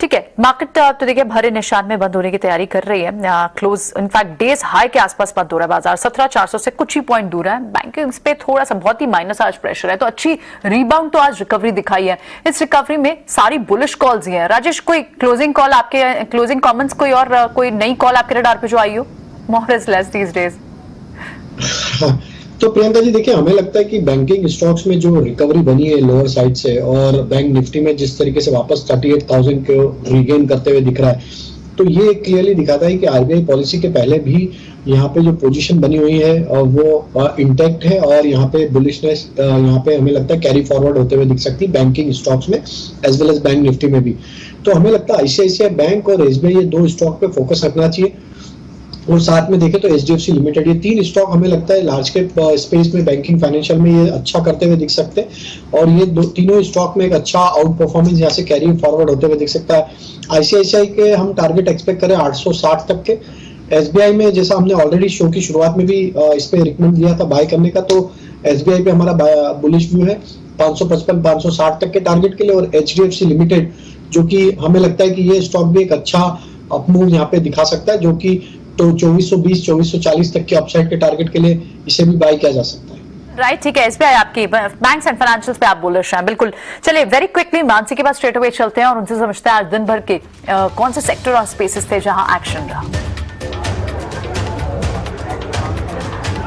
ठीक है, मार्केट तो देखिए भरे निशान में बंद होने की तैयारी कर रही है। क्लोज इनफैक्ट डेज हाई के आसपास बंद हो रहा है बाजार, 17,400 से कुछ ही पॉइंट दूर है। बैंकिंग पे थोड़ा सा बहुत ही माइनस आज प्रेशर है, तो अच्छी रिबाउंड तो आज रिकवरी दिखाई है। इस रिकवरी में सारी बुलिश कॉल्स ही हैं। राजेश, कोई क्लोजिंग कॉल आपके, क्लोजिंग कमेंट्स कोई और कोई नई कॉल आपके रडार पे जो आई हो? More is less these days. तो प्रियंका जी देखिए, हमें लगता है कि बैंकिंग स्टॉक्स में जो रिकवरी बनी है लोअर साइड से, और बैंक निफ्टी में जिस तरीके से वापस 38,000 को रिगेन करते हुए दिख रहा है, तो ये क्लियरली दिखाता है कि आरबीआई पॉलिसी के पहले भी यहाँ पे जो पोजीशन बनी हुई है वो इंटैक्ट है, और यहाँ पे बुलिशनेस यहाँ पे हमें लगता है कैरी फॉरवर्ड होते हुए दिख सकती है बैंकिंग स्टॉक्स में as well as bank Nifty में भी। तो हमें लगता है आईसीआईसीआई बैंक और एसबीआई ये 2 स्टॉक पे फोकस रखना चाहिए, और साथ में देखें तो एचडीएफसी लिमिटेड, ये 3 स्टॉक हमें लगता है लार्ज कैप स्पेस में बैंकिंग फाइनेंशियल में ये अच्छा करते हुए दिख सकते हैं, और ये तीनों स्टॉक में एक अच्छा आउट परफॉर्मेंस यहाँ से कैरी फॉरवर्ड होते हुए दिख सकता है। आईसीआईसीआई के हम टारगेट एक्सपेक्ट करें 860 तक के। एसबीआई में जैसा हमने ऑलरेडी शो की शुरुआत में भी इस पे रिकमेंड दिया था बाय करने का, तो एसबीआई पे हमारा बुलिश व्यू है 555-560 तक के टारगेट के लिए। और एचडीएफसी लिमिटेड जो कि हमें लगता है कि ये स्टॉक भी एक अच्छा अपमूव यहाँ पे दिखा सकता है, जो कि तो 2420-2440 तक के अपसाइड के टारगेट के लिए इसे भी बाय किया जा सकता है। राइट, ठीक है। एसबीआई आपकी बैंक्स एंड फाइनेंशियल्स पे आप बुलिश हैं, बिल्कुल। चलिए वेरी क्विकली मानसी के पास स्ट्रेट अवे चलते हैं और उनसे समझते हैं आज दिन भर के कौन से सेक्टर और स्पेसेस थे जहां एक्शन रहा।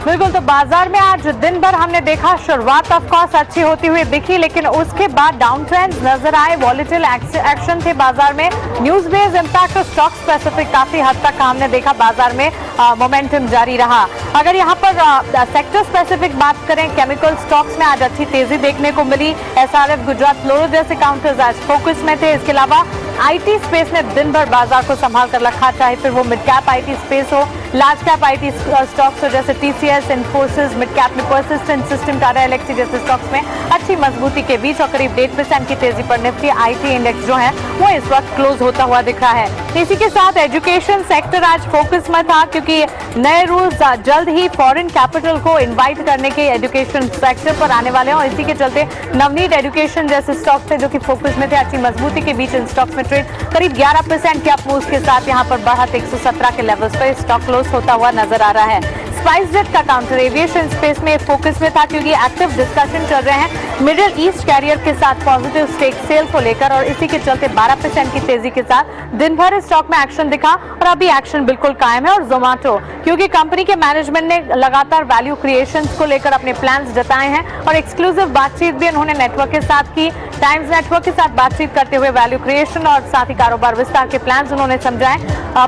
बिल्कुल, तो बाजार में आज दिन भर हमने देखा शुरुआत ऑफ कोर्स अच्छी होती हुई दिखी, लेकिन उसके बाद डाउन ट्रेंड्स नजर आए, वॉलेटाइल एक्शन थे बाजार में, न्यूज बेस्ड इंपैक्ट और स्टॉक स्पेसिफिक काफी हद तक हमने देखा बाजार में मोमेंटम जारी रहा। अगर यहाँ पर सेक्टर स्पेसिफिक बात करें, केमिकल स्टॉक्स में आज अच्छी तेजी देखने को मिली। एसआरएफ, गुजरात फ्लोरो जैसे काउंटर्स आज फोकस में थे। इसके अलावा आईटी स्पेस ने दिन भर बाजार को संभाल कर रखा, चाहे फिर वो मिड कैप आईटी स्पेस हो, लार्ज कैप आईटी स्टॉक्स हो जैसे टीसीएस, इन्फोसिस, मिड कैप में परसिस्टेंट सिस्टम, टाटा एलेक्सी जैसे स्टॉक्स में अच्छी मजबूती के बीच और करीब 1.5% की तेजी पर निफ्टी आईटी इंडेक्स जो है वो इस वक्त क्लोज होता हुआ दिख रहा है। इसी के साथ एजुकेशन सेक्टर आज फोकस में था, क्योंकि नए रूल्स जल्द ही फॉरेन कैपिटल को इन्वाइट करने के एजुकेशन सेक्टर पर आने वाले हैं, और इसी के चलते नवनीत एजुकेशन जैसे स्टॉक्स थे जो कि फोकस में थे। अच्छी मजबूती के बीच इन स्टॉक्स में ट्रेड करीब 11% के अप मूव्स के साथ यहाँ पर बढ़त 117 के लेवल्स पर स्टॉक क्लोज होता हुआ नजर आ रहा है। स्पाइसजेट का काउंटर एविएशन स्पेस में फोकस में था, क्योंकि एक्टिव डिस्कशन चल रहे हैं मिडिल ईस्ट कैरियर के साथ पॉजिटिव स्टेक सेल को लेकर, और इसी के चलते 12% की तेजी के साथ दिन भर स्टॉक में एक्शन दिखा, और अभी एक्शन बिल्कुल कायम है। और जोमेटो, क्योंकि कंपनी के मैनेजमेंट ने लगातार वैल्यू क्रिएशन को लेकर अपने प्लान्स जताए हैं, और एक्सक्लूसिव बातचीत भी उन्होंने नेटवर्क के साथ की। टाइम्स नेटवर्क के साथ बातचीत करते हुए वैल्यू क्रिएशन और साथ ही कारोबार विस्तार के प्लान्स उन्होंने समझाए।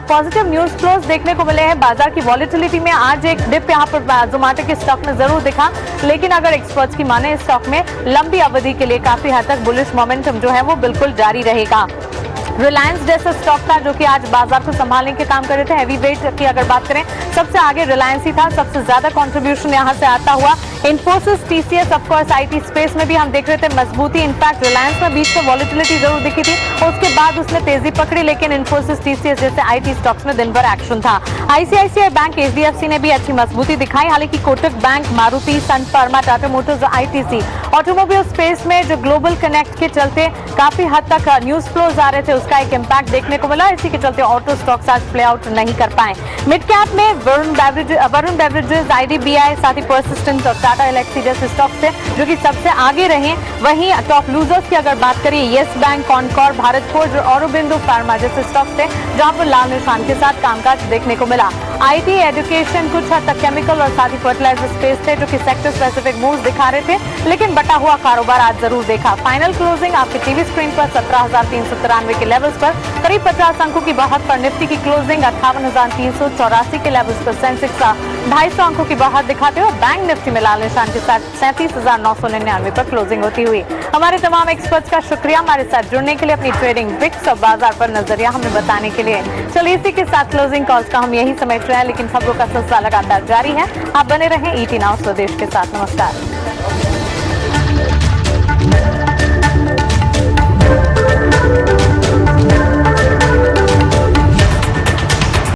पॉजिटिव न्यूज फ्लोज देखने को मिले हैं। बाजार की वॉलेटिलिटी में आज एक डिप यहाँ पर जोमेटो के स्टॉक में जरूर दिखा, लेकिन अगर एक्सपर्ट्स की माने इस स्टॉक में लंबी अवधि के लिए काफी हद तक बुलिश मोमेंटम जो है वो बिल्कुल जारी रहेगा। रिलायंस जैसा स्टॉक था जो कि आज बाजार को संभालने के काम कर रहे थे। हैवी वेट की अगर बात करें, सबसे आगे रिलायंस ही था, सबसे ज्यादा कंट्रीब्यूशन यहां से आता हुआ Infosys, TCS, of course IT space में भी हम देख रहे थे मजबूती। इनफैक्ट रिलायंस में बीच में वॉलेटिलिटी जरूर दिखी थी और उसके बाद उसने तेजी पकड़ी, लेकिन इन्फोसिस, टीसीएस जैसे आईटी स्टॉक्स में दिन भर एक्शन था। आईसीआईसीआई बैंक, एचडीएफसी ने भी अच्छी मजबूती दिखाई। हालांकि कोटक बैंक, मारुति, सन फार्मा, टाटा मोटर्स और आईटीसी ऑटोमोबाइल स्पेस में जो ग्लोबल कनेक्ट के चलते काफी हद तक न्यूज फ्लोज आ रहे थे, उसका एक इम्पैक्ट देखने को मिला। इसी के चलते ऑटो स्टॉक्स आज प्ले आउट नहीं कर पाए। मिड कैप में वरुण बेवरेजेस, आईडीबीआई, साथ ही पर्सिस्टेंट और टाटा एलेक्सी जैसे स्टॉक्स थे जो कि सबसे आगे रहे। वहीं टॉप लूजर्स की अगर बात करें, yes bank, Concor, Bharat forge और औरोबिंदो फार्मा जैसे स्टॉक्स थे जहां पर लाल निशान के साथ कामकाज देखने को मिला। आईटी, एजुकेशन, कुछ हद तक केमिकल और साथ ही फर्टिलाइजर स्पेस थे जो कि सेक्टर स्पेसिफिक मूव्स दिखा रहे थे, लेकिन बटा हुआ कारोबार आज जरूर देखा। फाइनल क्लोजिंग आपके टीवी स्क्रीन पर 17,393 के लेवल्स पर, करीब 50 अंकों की बढ़त पर निफ्टी की क्लोजिंग 58,384 के लेवल्स पर सेंसेक्स 250 अंकों की बढ़त दिखाते हुए बैंक निफ्टी में लाल निशान के साथ 37,999 पर क्लोजिंग होती हुई। हमारे तमाम एक्सपर्ट्स का शुक्रिया हमारे साथ जुड़ने के लिए, अपनी ट्रेडिंग पिक्स और बाजार पर नजरिया हमें बताने के लिए। चलिए इसी के साथ क्लोजिंग कॉल्स का हम यही समेट रहे हैं, लेकिन खबरों का सिलसिला लगातार जारी है। आप बने रहें ईटी नाउ स्वदेश के साथ। नमस्कार।